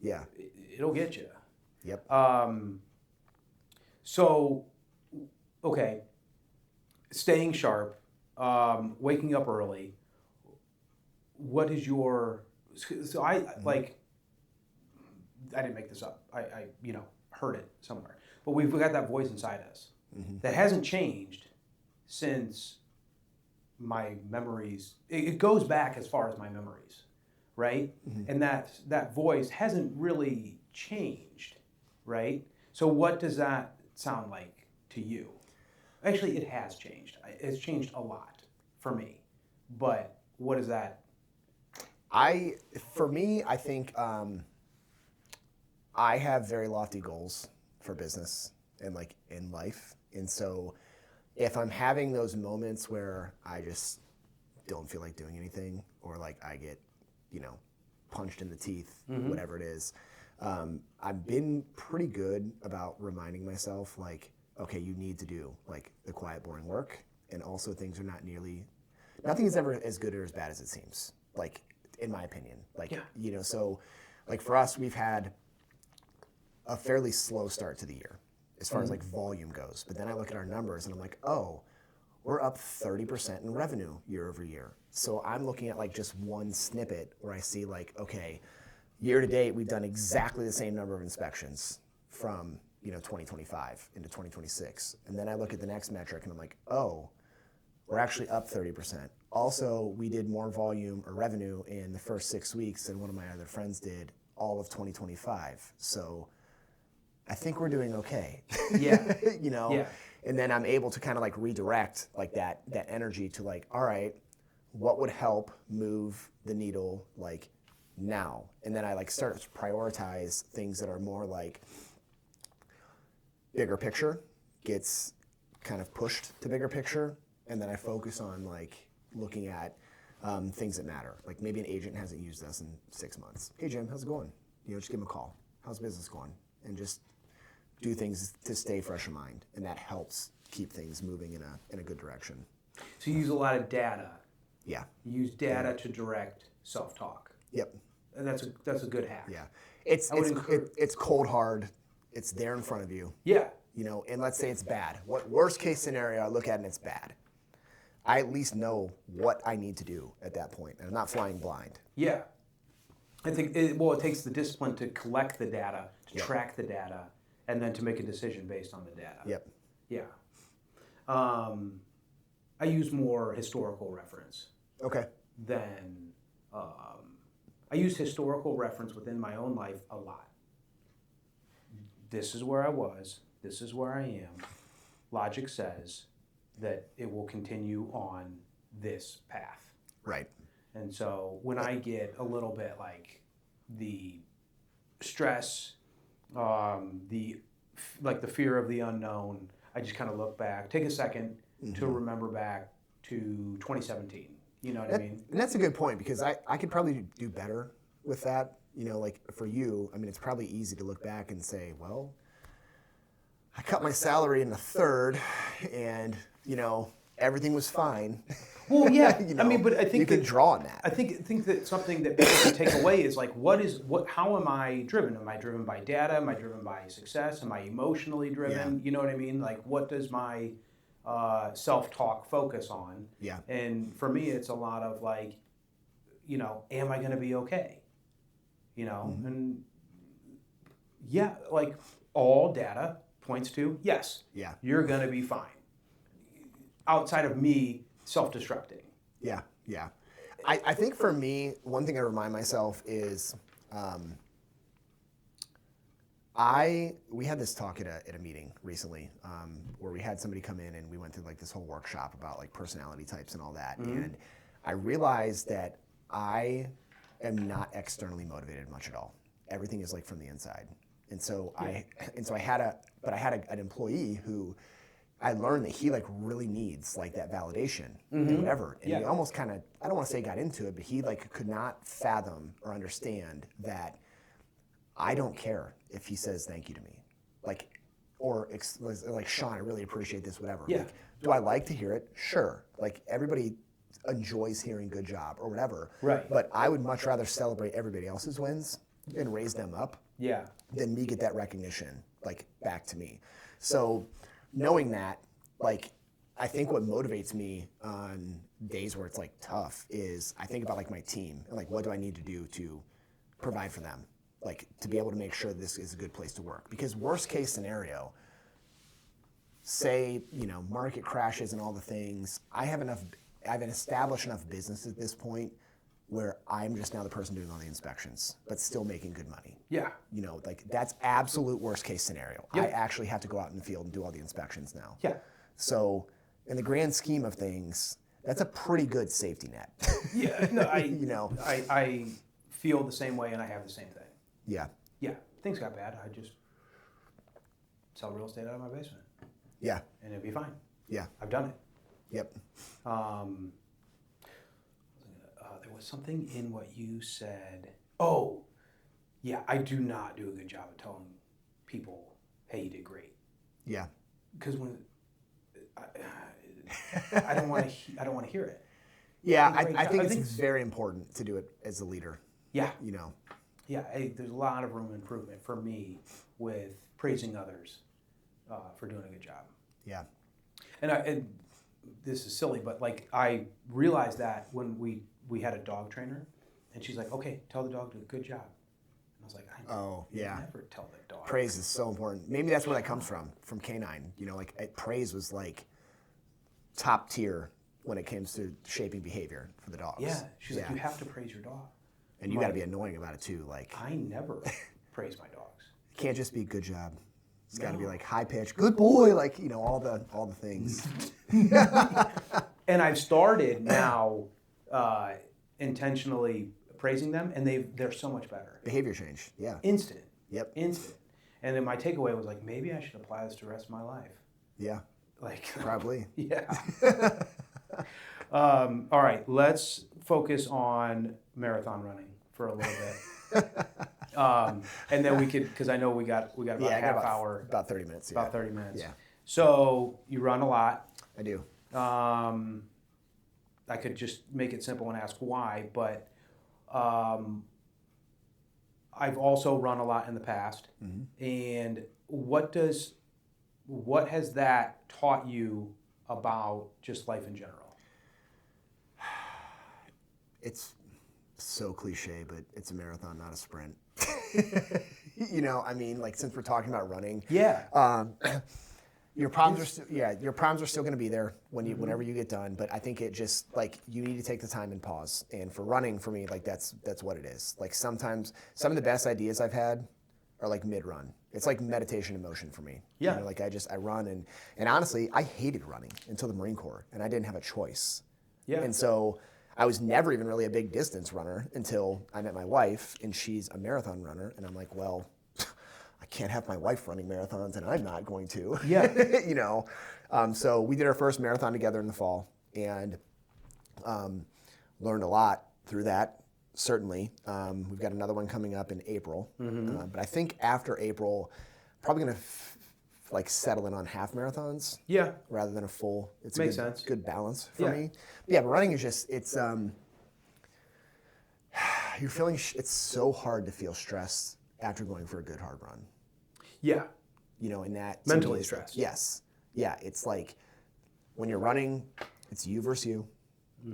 yeah. It'll get you. Yep. So, okay, staying sharp, waking up early. What is your? So like. I didn't make this up. I heard it somewhere. But we've got that voice inside us that hasn't changed since my memories. It goes back as far as my memories, right? And that voice hasn't really changed, right? So what does that sound like to you? Actually, it has changed. It's changed a lot for me. But what is that? For me, I think I have very lofty goals for business and like in life. And so if I'm having those moments where I just don't feel like doing anything, or like I get, punched in the teeth, whatever it is, I've been pretty good about reminding myself, like, okay, you need to do like the quiet, boring work. And also things are nothing is ever as good or as bad as it seems, like, in my opinion. Like, so like for us, we've had a fairly slow start to the year as far as like volume goes. But then I look at our numbers and I'm like, oh, we're up 30% in revenue year over year. So I'm looking at like just one snippet where I see like, okay, year to date, we've done exactly the same number of inspections from 2025 into 2026. And then I look at the next metric and I'm like, oh, we're actually up 30%. Also, we did more volume or revenue in the first 6 weeks than one of my other friends did all of 2025. So I think we're doing okay. Yeah. Yeah. And then I'm able to kind of like redirect like that energy to like, all right, what would help move the needle like now? And then I like start to prioritize things that are more like bigger picture, gets kind of pushed to bigger picture. And then I focus on like looking at things that matter. Like maybe an agent hasn't used us in 6 months. Hey Jim, how's it going? Just give him a call. How's business going? And just do things to stay fresh in mind, and that helps keep things moving in a good direction. So you use a lot of data. Yeah. You use data to direct self-talk. Yep. And that's a good hack. Yeah. It's cold hard. It's there in front of you. Yeah. And let's say it's bad. What worst case scenario I look at and it's bad. I at least know what I need to do at that point, and I'm not flying blind. Yeah. I think it takes the discipline to collect the data, to track the data, and then to make a decision based on the data. Yep. Yeah. I use more historical reference. Okay. Than I use historical reference within my own life a lot. This is where I was. This is where I am. Logic says that it will continue on this path. Right. And so when I get a little bit like the stress, the fear of the unknown, I just kind of look back, take a second to remember back to 2017. You know what I mean? And that's a good point, because I could probably do better with that. Like for you, I mean, it's probably easy to look back and say, well, I cut my salary in a third and, everything was fine. Well, yeah. I mean, but I think you can draw on that. I think that something that people can take away is like, how am I driven? Am I driven by data? Am I driven by success? Am I emotionally driven? Yeah. You know what I mean? Like, what does my self-talk focus on? Yeah. And for me, it's a lot of like, am I going to be okay? And yeah, like all data points to yes. Yeah. You're going to be fine. Outside of me self-destructing. Yeah, yeah. I think for me, one thing I remind myself is we had this talk at a meeting recently where we had somebody come in and we went through like this whole workshop about like personality types and all that. And I realized that I am not externally motivated much at all. Everything is like from the inside. And so I had an employee who I learned that he like really needs like that validation and whatever. And he almost kind of, I don't want to say got into it, but he like could not fathom or understand that I don't care if he says thank you to me. Like, or like, Sean, I really appreciate this, whatever. Yeah. Like, do I like to hear it? Sure. Like everybody enjoys hearing good job or whatever. Right. But I would much rather celebrate everybody else's wins and raise them up than me get that recognition like back to me. So knowing that, like, I think what motivates me on days where it's like tough is I think about like my team and like what do I need to do to provide for them, like to be able to make sure this is a good place to work. Because worst case scenario, say, you know, market crashes and all the things, I've established enough business at this point where I'm just now the person doing all the inspections, but still making good money. Yeah. You know, like that's absolute worst case scenario. Yep. I actually have to go out in the field and do all the inspections now. Yeah. So in the grand scheme of things, that's a pretty good safety net. Yeah. No, I I feel the same way and I have the same thing. Yeah. Yeah. Things got bad. I just sell real estate out of my basement. Yeah. And it'd be fine. Yeah. I've done it. Yep. There was something in what you said. Oh, yeah, I do not do a good job of telling people, hey, you did great. Yeah. Because when I don't want to hear it. Yeah, Great I job. think it's very important to do it as a leader. Yeah. You know. Yeah, there's a lot of room for improvement for me with praising others for doing a good job. Yeah. And this is silly, but like I realized that when we had a dog trainer, and she's like, okay, tell the dog to do a good job. And I was like, I never tell the dog. Praise is so important. Maybe that's where that comes from canine. You know, like praise was like top tier when it comes to shaping behavior for the dogs. Yeah, she's like, you have to praise your dog. And you got to be annoying about it too. Like I never praise my dogs. It can't just be good job. It's got to be like high pitch, good boy, like, you know, all the things. And I've started now intentionally praising them, and they're so much better. Behavior change, yeah. Instant. Yep. Instant. And then my takeaway was like, maybe I should apply this to the rest of my life. Yeah. Like Probably. Yeah. All right, let's focus on marathon running for a little bit. And then we could, because I know we got about a half hour. About 30 minutes. About 30 minutes. Yeah. So you run a lot. I do. I could just make it simple and ask why, but I've also run a lot in the past. Mm-hmm. And what has that taught you about just life in general? It's so cliche, but it's a marathon, not a sprint. You know, I mean, like since we're talking about running, your problems are still going to be there whenever you get done. But I think it just like you need to take the time and pause. And for running, for me, like that's what it is. Like sometimes some of the best ideas I've had are like mid-run. It's like meditation in motion for me. Yeah. You know, like I run and honestly, I hated running until the Marine Corps, and I didn't have a choice. Yeah. And so I was never even really a big distance runner until I met my wife, and she's a marathon runner, and I'm like, well, I can't have my wife running marathons, and I'm not going to. Yeah. You know, so we did our first marathon together in the fall, and learned a lot through that. Certainly, we've got another one coming up in April, but I think after April, probably going to like settle in on half marathons. Yeah. Rather than a full. It's Makes a sense. good balance for me. But yeah, but running is just you're feeling. It's so hard to feel stressed after going for a good hard run. Yeah. You know, in that mentally stressed. Yes. Yeah. It's like when you're running, it's you versus you,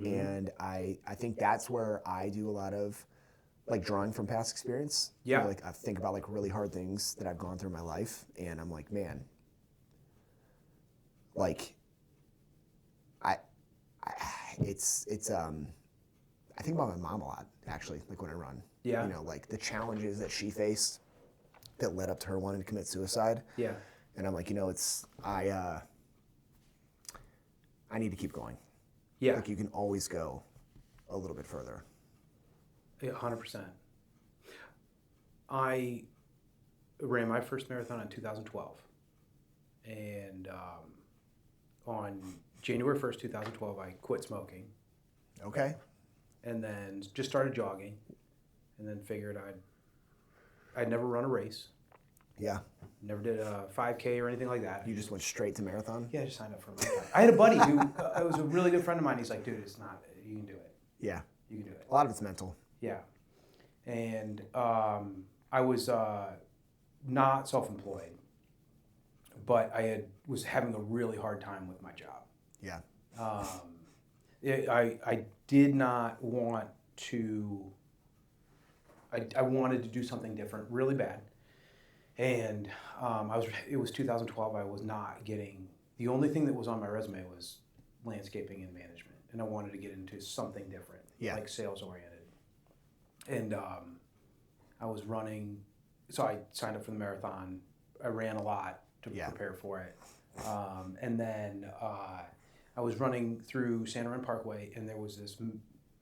and I think that's where I do a lot of like drawing from past experience. Yeah. You know, like I think about like really hard things that I've gone through in my life, and I'm like, man, like I think about my mom a lot actually, like when I run. Yeah. You know, like the challenges that she faced that led up to her wanting to commit suicide. Yeah. And I'm like, you know, I need to keep going. Yeah. Like you can always go a little bit further. Yeah, 100%. I ran my first marathon in 2012. And on January 1st, 2012, I quit smoking. Okay. And then just started jogging. And then figured I'd never run a race. Yeah. Never did a 5K or anything like that. You just went straight to marathon? Yeah, I just signed up for a marathon. I had a buddy who was a really good friend of mine. He's like, dude, it's not, you can do it. Yeah. You can do it. A lot of it's mental. Yeah. And I was not self-employed, but was having a really hard time with my job. Yeah. I did not want to, I wanted to do something different really bad. And it was 2012, I was not getting, the only thing that was on my resume was landscaping and management. And I wanted to get into something different, like sales oriented. And I was running, so I signed up for the marathon. I ran a lot to prepare for it. And then I was running through Santa Ana Parkway, and there was this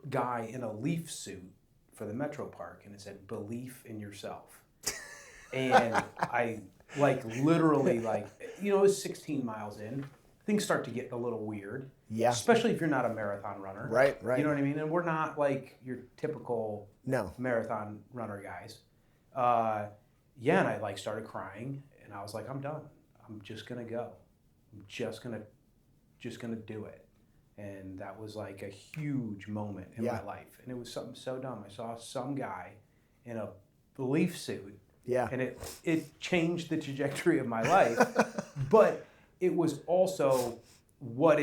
guy in a Leaf suit for the Metro Park, and it said, "Belief in yourself." And I literally it was 16 miles in. Things start to get a little weird. Yeah. Especially if you're not a marathon runner. Right. You know what I mean? And we're not like your typical marathon runner guys. And I started crying, and I was like, I'm done. I'm just gonna go. I'm just gonna do it. And that was like a huge moment in my life. And it was something so dumb. I saw some guy in a Leaf suit. Yeah. And it changed the trajectory of my life. But it was also what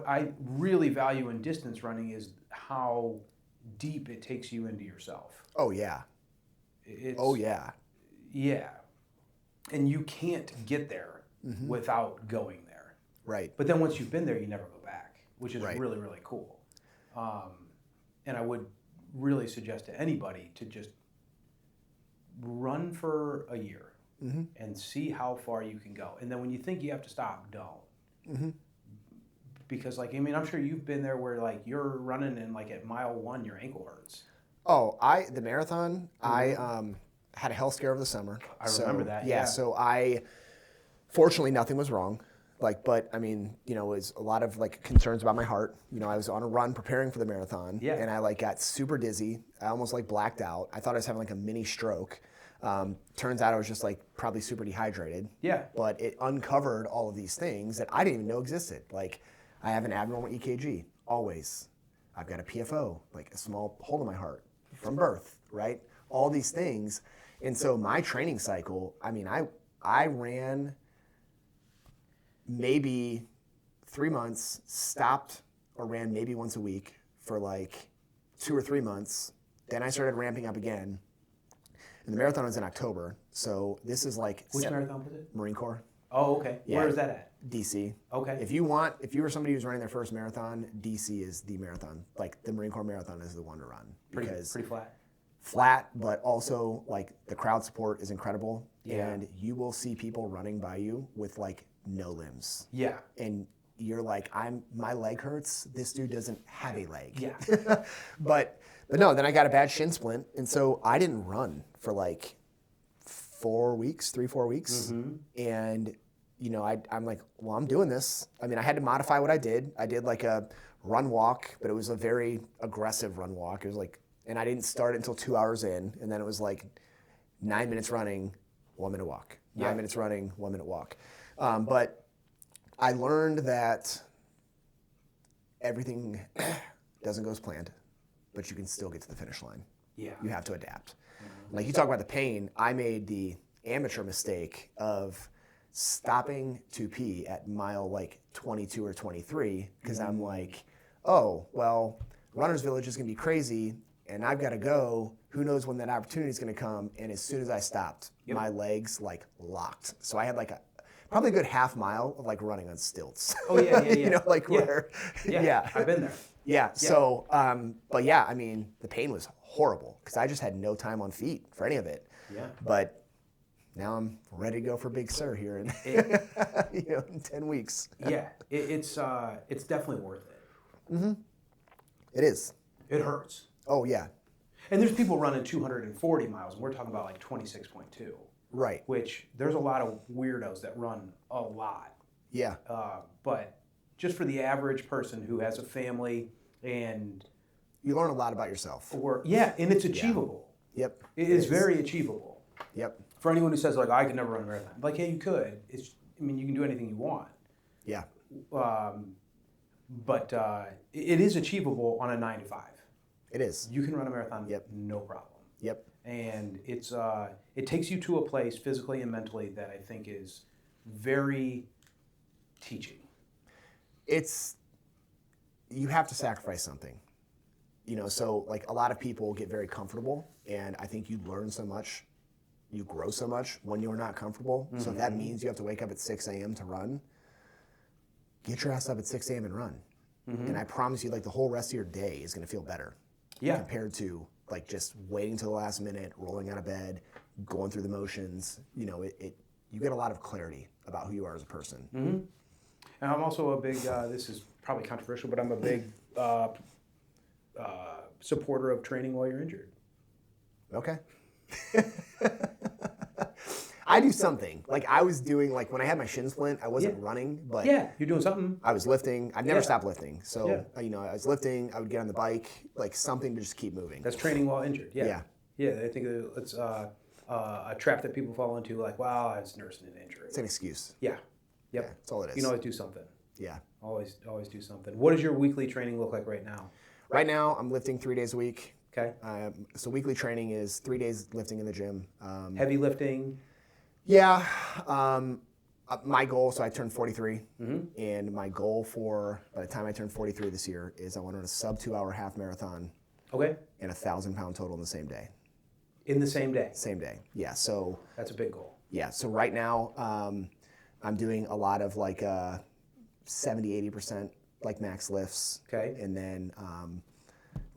I really value in distance running is how deep it takes you into yourself. Oh, yeah. Yeah. And you can't get there without going there. Right. But then once you've been there, you never go back, which is really, really cool. And I would really suggest to anybody to just run for a year and see how far you can go. And then when you think you have to stop, don't. Because I'm sure you've been there where you're running and at mile 1, your ankle hurts. Oh, the marathon, I had a health scare over the summer. I remember that. Yeah. So fortunately nothing was wrong. But it was a lot of concerns about my heart. I was on a run preparing for the marathon, and I got super dizzy. I almost blacked out. I thought I was having a mini stroke. Turns out I was just probably super dehydrated. Yeah. But it uncovered all of these things that I didn't even know existed. I have an abnormal EKG always. I've got a PFO, a small hole in my heart from birth, right? All these things, and so my training cycle. I ran maybe 3 months, stopped or ran maybe once a week for 2 or 3 months. Then I started ramping up again. And the marathon was in October. So this is Which marathon was it? Marine Corps. Oh, okay. Yeah. Where is that at? DC. Okay. If you were somebody who's running their first marathon, DC is the marathon. The Marine Corps marathon is the one to run. Because pretty flat. Flat, but also the crowd support is incredible. Yeah. And you will see people running by you with no limbs. Yeah. And you're my leg hurts. This dude doesn't have a leg. Yeah. But no, then I got a bad shin splint, and so I didn't run for 4 weeks, 3-4 weeks. And I'm well, I'm doing this. I had to modify what I did. I did a run walk, but it was a very aggressive run walk. It was and I didn't start it until 2 hours in, and then it was 9 minutes running, 1 minute walk. 9 minutes running, 1 minute walk. But I learned that everything doesn't go as planned, but you can still get to the finish line. Yeah. You have to adapt. You talk about the pain, I made the amateur mistake of stopping to pee at mile 22 or 23 because I'm oh, well, Runner's Village is going to be crazy and I've got to go. Who knows when that opportunity is going to come? And as soon as I stopped, my legs locked. So I had probably a good half mile of running on stilts. Oh yeah. Where, I've been there. Yeah. So, but the pain was horrible because I just had no time on feet for any of it. Yeah. But now I'm ready to go for Big Sur here in, in 10 weeks. Yeah. It's definitely worth it. It is. It hurts. Oh yeah. And there's people running 240 miles, and we're talking about like 26.2, Right. which there's a lot of weirdos that run a lot. Yeah. But just for the average person who has a family and You learn a lot about yourself. and it's achievable. Yep. It is very achievable. Yep. For anyone who says like I could never run a marathon, like yeah, you could. I mean, you can do anything you want. Yeah. But it is achievable on a 9 to 5. It is. You can run a marathon, no problem. Yep. And it takes you to a place physically and mentally that I think is very teaching. You have to sacrifice something. So like a lot of people get very comfortable, and I think you learn so much, you grow so much when you're not comfortable. So if that means you have to wake up at 6 a.m. to run, get your ass up at 6 a.m. and run. And I promise you, like the whole rest of your day is going to feel better. Yeah. Compared to like just waiting till the last minute, rolling out of bed, going through the motions. You get a lot of clarity about who you are as a person. And I'm also a big, this is probably controversial, but I'm a big supporter of training while you're injured. Okay. I do something. Like I was doing, like when I had my shin splint, I wasn't running, but yeah, you're doing something. I was lifting. I've never stopped lifting. So, I was lifting, I would get on the bike, like something to just keep moving. That's training while injured. Yeah. Yeah, I think it's a trap that people fall into, like, wow, I was nursing an injury. It's an excuse. Yeah. Yep. Yeah, that's all it is. You can always do something. Yeah. Always do something. What does your weekly training look like right now? Right now, I'm lifting 3 days a week. Okay. So weekly training is 3 days lifting in the gym. Heavy lifting? Yeah. My goal, so I turned 43, and my goal by the time I turn 43 this year is I want to run a sub 2 hour half marathon. Okay. And 1,000-pound total in the same day. In the same day? Same day, yeah. So that's a big goal. Yeah, so right now I'm doing a lot of like 70-80% like max lifts. Okay. And then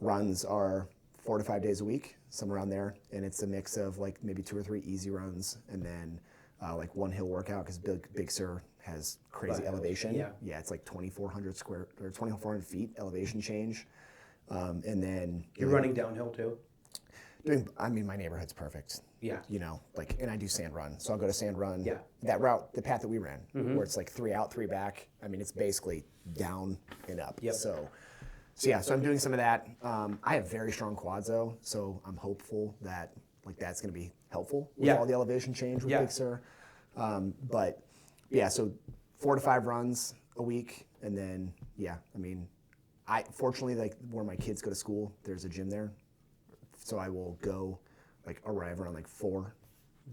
runs are 4 to 5 days a week, somewhere around there. And it's a mix of like maybe 2 or 3 easy runs and then like one hill workout because Big Sur has crazy elevation. Yeah, it's like 2,400 feet elevation change. And then you're running downhill too? My neighborhood's perfect. Yeah. And I do sand run. So I'll go to sand run. Yeah. That route, the path that we ran, where it's like 3 out, 3 back. It's basically down and up. Yep. So I'm doing some of that. I have very strong quads though, so I'm hopeful that like that's going to be helpful with all the elevation change with Big Sur. But yeah, so 4 to 5 runs a week, and then I fortunately like where my kids go to school, there's a gym there. So I will go, like arrive around like 4,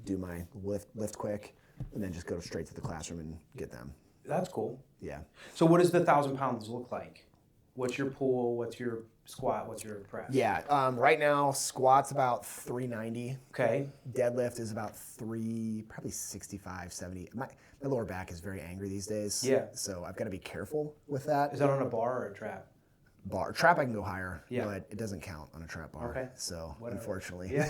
do my lift quick, and then just go straight to the classroom and get them. That's cool. Yeah. So what does the 1,000 pounds look like? What's your pull? What's your squat? What's your press? Yeah. Right now, squat's about 390. Okay. Deadlift is about probably 65, 70. My lower back is very angry these days. Yeah. So I've got to be careful with that. Is that on a bar or a trap? Trap I can go higher, Yeah. but it doesn't count on a trap bar. Okay. So Whatever. Unfortunately. Yeah.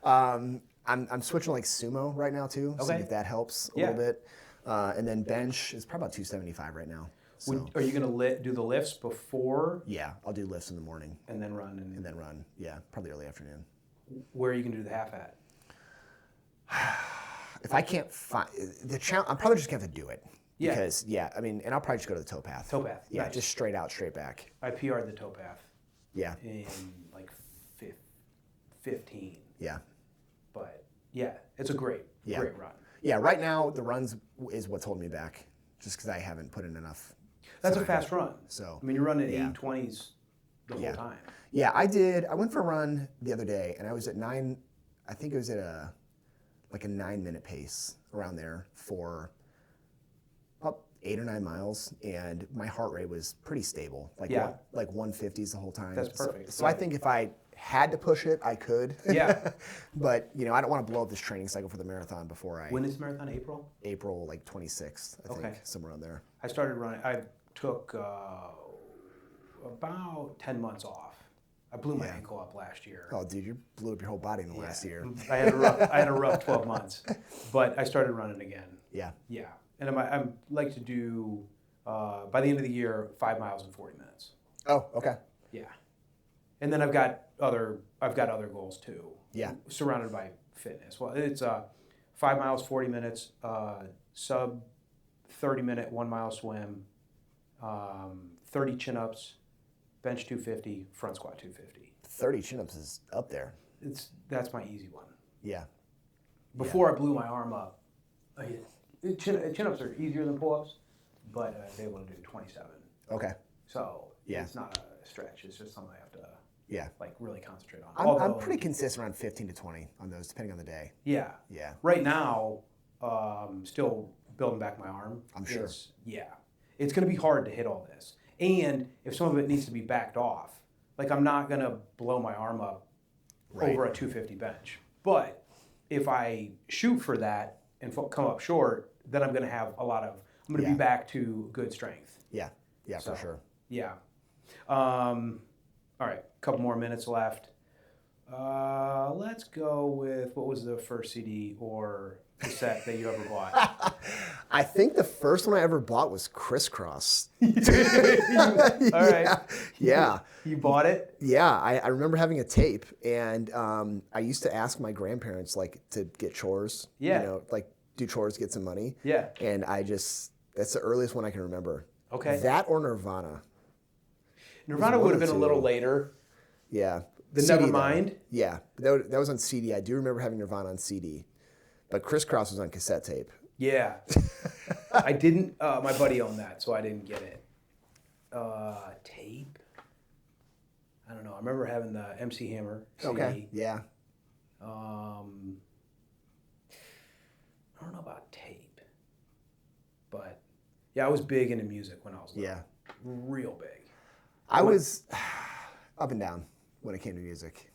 All right. I'm switching like sumo right now too. Okay. So if that helps a little bit. And then bench is probably about 275 right now. So Are you going to do the lifts before? Yeah, I'll do lifts in the morning. And then run? And then run, yeah, probably early afternoon. Where are you going to do the half at? If I can't find the challenge, I'm probably just going to have to do it. Yeah. Because, and I'll probably just go to the towpath. Towpath. Yeah, Nice. just straight out, straight back. I PR'd the towpath. Yeah. In like 15. Yeah. But yeah, it's a great run. Yeah, right now the runs is what's holding me back, just because I haven't put in enough. That's a fast run. So you're running 8:20s the whole time. Yeah, I went for a run the other day, and I was at 9. I think it was at a 9-minute pace around there for about 8 or 9 miles, and my heart rate was pretty stable, like 150s the whole time. That's perfect. So I think if I had to push it, I could. Yeah. But I don't want to blow up this training cycle for the marathon before I. When is the marathon? April? April 26th, I think, somewhere around there. I started running. I took about 10 months off. I blew my ankle up last year. Oh, dude, you blew up your whole body in the last year. I had a rough 12 months, but I started running again. Yeah. Yeah, and I'm like to do by the end of the year 5 miles in 40 minutes. Oh, okay. Yeah, and then I've got I've got other goals too. Yeah. Surrounded by fitness. Well, it's 5 miles, 40 minutes, sub 30-minute 1 mile swim, 30 chin-ups, bench 250, front squat 250. 30 chin-ups is up there. That's my easy one. Yeah. Before I blew my arm up, chin-ups are easier than pull-ups, but I was able to do 27. Okay. So Yeah. it's not a stretch. It's just something I have to really concentrate on. I'm pretty consistent around 15 to 20 on those, depending on the day. Yeah. Yeah. Right now, still building back my arm. I'm sure. It's going to be hard to hit all this. And if some of it needs to be backed off, like I'm not going to blow my arm up over a 250 bench. But if I shoot for that and come up short, then I'm going to be back to good strength. Yeah. Yeah, for sure. Yeah. All right, a couple more minutes left. Let's go with, what was the first CD or cassette that you ever bought? I think the first one I ever bought was Crisscross. All right. Yeah. You bought it? Yeah, I remember having a tape, and I used to ask my grandparents, like, to get chores. Yeah. You know, like, do chores, get some money. Yeah. And that's the earliest one I can remember. Okay. That or Nirvana. Nirvana would have been a little later. Yeah. The CD, Nevermind? though. Yeah. That was on CD. I do remember having Nirvana on CD. But Crisscross was on cassette tape. Yeah. I didn't, my buddy owned that, so I didn't get it. Tape? I don't know. I remember having the MC Hammer CD. Okay. Yeah. I don't know about tape. But, yeah, I was big into music when I was little. Yeah. Real big. I was up and down when it came to music.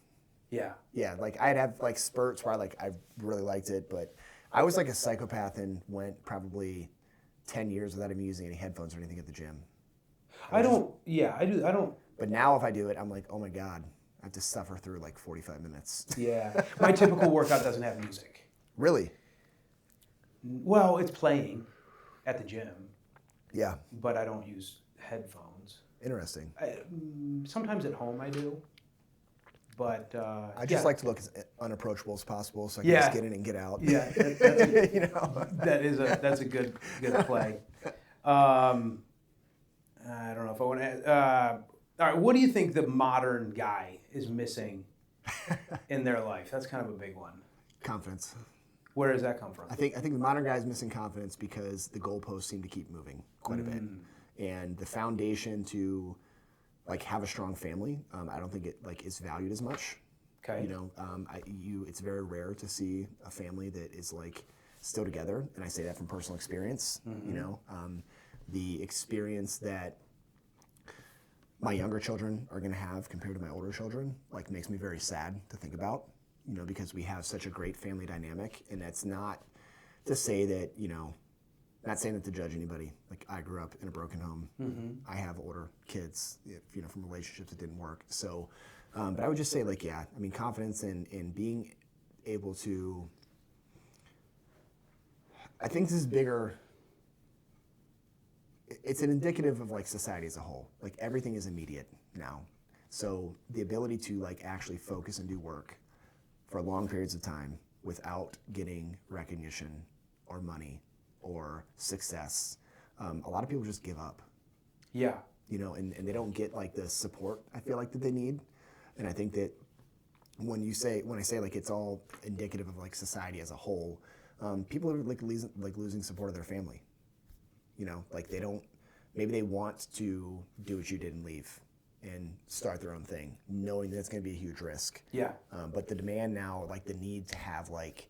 Yeah. Yeah, like I'd have like spurts where I really liked it, but I was like a psychopath and went probably 10 years without even using any headphones or anything at the gym. I don't. But now if I do it, I'm like, oh my God, I have to suffer through like 45 minutes. Yeah. My typical workout doesn't have music. Really? Well, it's playing at the gym. Yeah. But I don't use headphones. Interesting. Sometimes at home I do. But I just like to look as unapproachable as possible, so I can just get in and get out. Yeah, that's a good play. I don't know if I want to. All right, what do you think the modern guy is missing in their life? That's kind of a big one. Confidence. Where does that come from? I think the modern guy is missing confidence because the goalposts seem to keep moving quite a bit, and the foundation to like have a strong family, I don't think it like is valued as much. Okay. You know, it's very rare to see a family that is like still together, and I say that from personal experience. You know, the experience that my younger children are going to have compared to my older children, like makes me very sad to think about. You know, because we have such a great family dynamic, and that's not to say that, you know, not saying that to judge anybody. Like I grew up in a broken home. I have older kids, you know, from relationships that didn't work. So, but I would just say like, yeah, I mean, confidence in being able to, I think this is bigger. It's an indicative of like society as a whole. Like everything is immediate now. So the ability to like actually focus and do work for long periods of time without getting recognition or money or success, a lot of people just give up. Yeah. You know, and they don't get like the support I feel like that they need. And I think that when I say like it's all indicative of like society as a whole, people are like losing support of their family. You know, like maybe they want to do what you did and leave and start their own thing, knowing that it's going to be a huge risk. Yeah. But the demand now, like the need to have like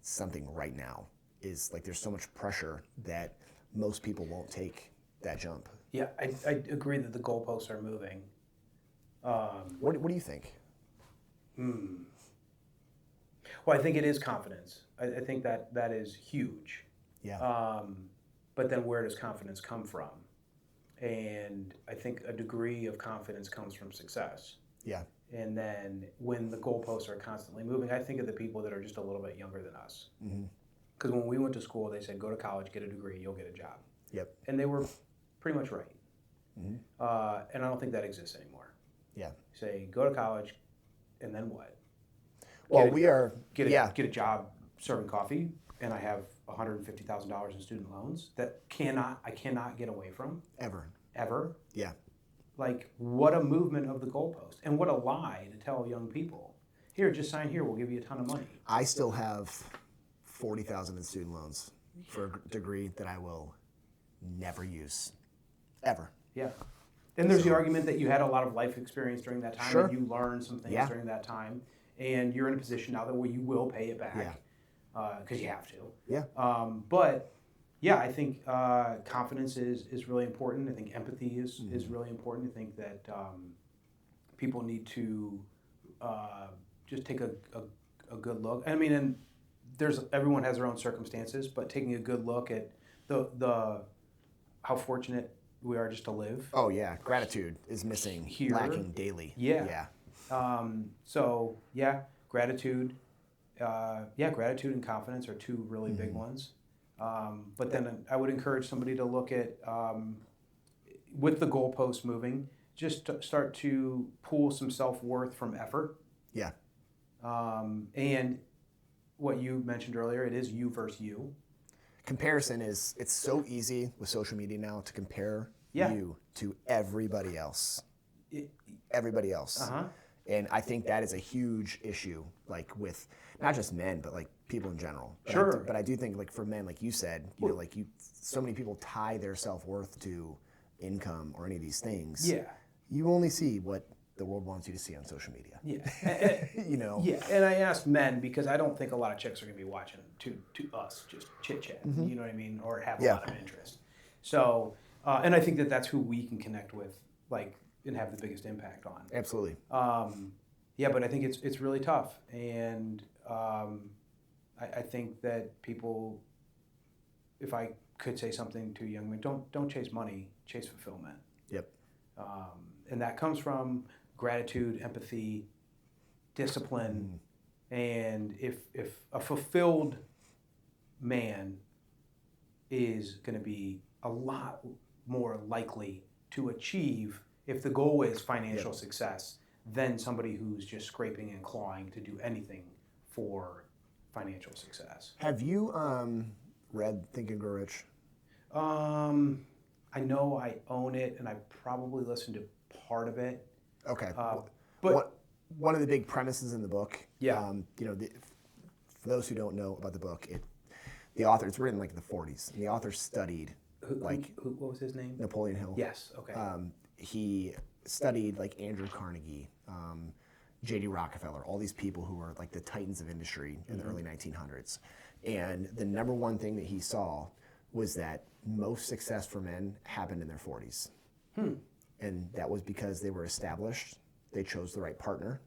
something right now is like there's so much pressure that most people won't take that jump. Yeah, I agree that the goalposts are moving. What do you think? Well, I think it is confidence. I think that is huge. Yeah. But then where does confidence come from? And I think a degree of confidence comes from success. Yeah. And then when the goalposts are constantly moving, I think of the people that are just a little bit younger than us. Because when we went to school, they said, go to college, get a degree, you'll get a job. Yep. And they were pretty much right. And I don't think that exists anymore. Yeah. Say, go to college, and then what? Well, Get a- we are, Get a, yeah, get a job serving coffee, and I have $150,000 in student loans that I cannot get away from ever. Yeah. Like, what a movement of the goalpost, and what a lie to tell young people. Here, just sign here. We'll give you a ton of money. I still have 40,000 in student loans for a degree that I will never use, ever. Yeah. And there's the argument that you had a lot of life experience during that time, Sure. and you learned some things Yeah. during that time, and you're in a position now that where you will pay it back because you have to. Yeah. But yeah, I think confidence is really important. I think empathy is really important. I think that people need to just take a good look. I mean, and everyone has their own circumstances, but taking a good look at the how fortunate we are just to live. Oh yeah, gratitude is missing, Here. lacking daily. Yeah. So yeah, gratitude. Gratitude and confidence are two really big ones. But then I would encourage somebody to look at, with the goalpost moving, just to start to pull some self-worth from effort. Yeah. And what you mentioned earlier, it is you versus you. Comparison it's so easy with social media now to compare you to everybody else. Everybody else. Uh-huh. And I think that is a huge issue, like with not just men, but like people in general. But I do think, like for men, like you said, you know, like so many people tie their self-worth to income or any of these things. Yeah. You only see what the world wants you to see on social media. Yeah. You know. Yeah, and I asked men because I don't think a lot of chicks are going to be watching to us just chit chat. You know what I mean, or have a lot of interest. So, and I think that that's who we can connect with, like, and have the biggest impact on. Absolutely. But I think it's really tough, and I think that people, if I could say something to young men, don't chase money, chase fulfillment. Yep. And that comes from gratitude, empathy, discipline, and if a fulfilled man is going to be a lot more likely to achieve, if the goal is financial success, than somebody who's just scraping and clawing to do anything for financial success. Have you read Think and Grow Rich? I know I own it, and I probably listened to part of it. Okay. But one of the big premises in the book, Yeah. you know, for those who don't know about the book, the author, it's written like in the 40s, and the author studied what was his name? Napoleon Hill. Yes. Okay. He studied like Andrew Carnegie, J.D. Rockefeller, all these people who were like the titans of industry in the early 1900s. And the number one thing that he saw was that most success for men happened in their 40s. And that was because they were established, they chose the right partner,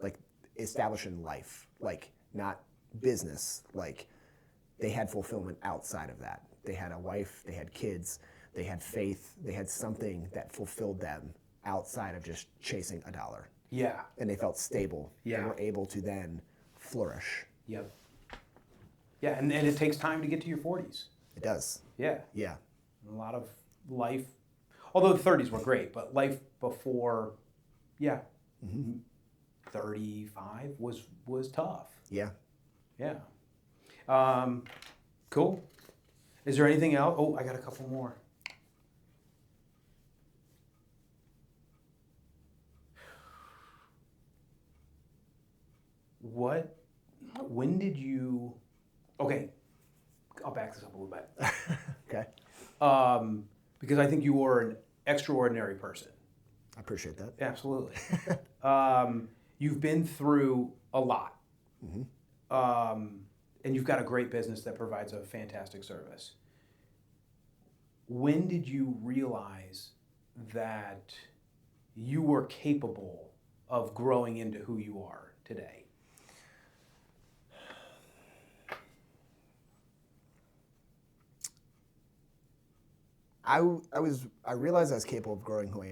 like established in life, like not business, like they had fulfillment outside of that. They had a wife, they had kids, they had faith, they had something that fulfilled them outside of just chasing a dollar. Yeah. And they felt stable Yeah. and were able to then flourish. Yep. Yeah, and it takes time to get to your 40s. It does. Yeah. Yeah. A lot of life, although the 30s were great, but life before, 35 was tough. Yeah. Yeah. Cool. Is there anything else? Oh, I got a couple more. When did you, okay, I'll back this up a little bit. Okay. Because I think you are an extraordinary person. I appreciate that. Absolutely. You've been through a lot. And you've got a great business that provides a fantastic service. When did you realize that you were capable of growing into who you are today? I realized I was capable of growing who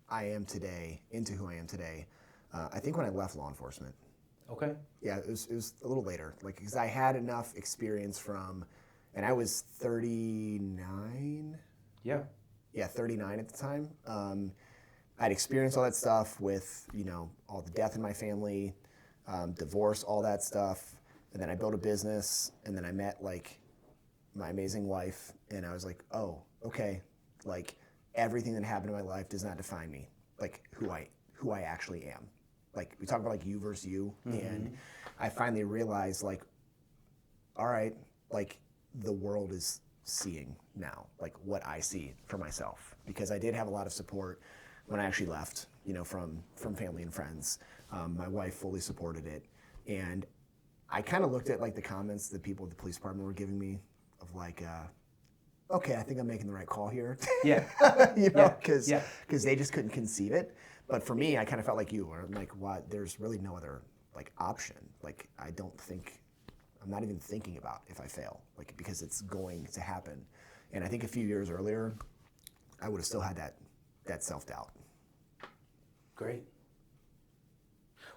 I am today into who I am today. I think when I left law enforcement. Okay. Yeah, it was a little later, like because I had enough experience and I was 39. Yeah. Yeah, 39 at the time. I I'd experienced all that stuff with, all the death in my family, divorce, all that stuff. And then I built a business, and then I met like my amazing wife, and I was like, oh, okay, like everything that happened in my life does not define me, like who I actually am. Like we talk about like you versus you, and I finally realized like, all right, like the world is seeing now, like what I see for myself, because I did have a lot of support when I actually left, from family and friends. My wife fully supported it, and I kind of looked at like the comments that people at the police department were giving me of like, okay, I think I'm making the right call here. Yeah. Because they just couldn't conceive it. But for me, I kind of felt like you, where I'm like, what? There's really no other like option. Like I'm not even thinking about if I fail, like because it's going to happen. And I think a few years earlier, I would have still had that self-doubt. Great.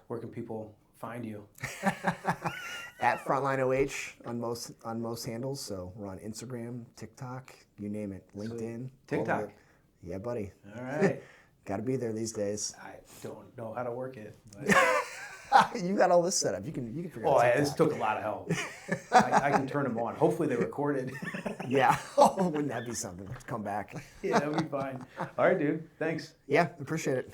Where can people find you? At Frontline OH on most handles. So we're on Instagram, TikTok, you name it, LinkedIn. TikTok. Yeah, buddy. All right. Got to be there these days. I don't know how to work it, but You got all this set up. You can figure it out. oh, this took a lot of help. I can turn them on. Hopefully they recorded. Yeah. Oh, wouldn't that be something? Come back. Yeah, that'll be fine. All right, dude. Thanks. Yeah, appreciate it. Good.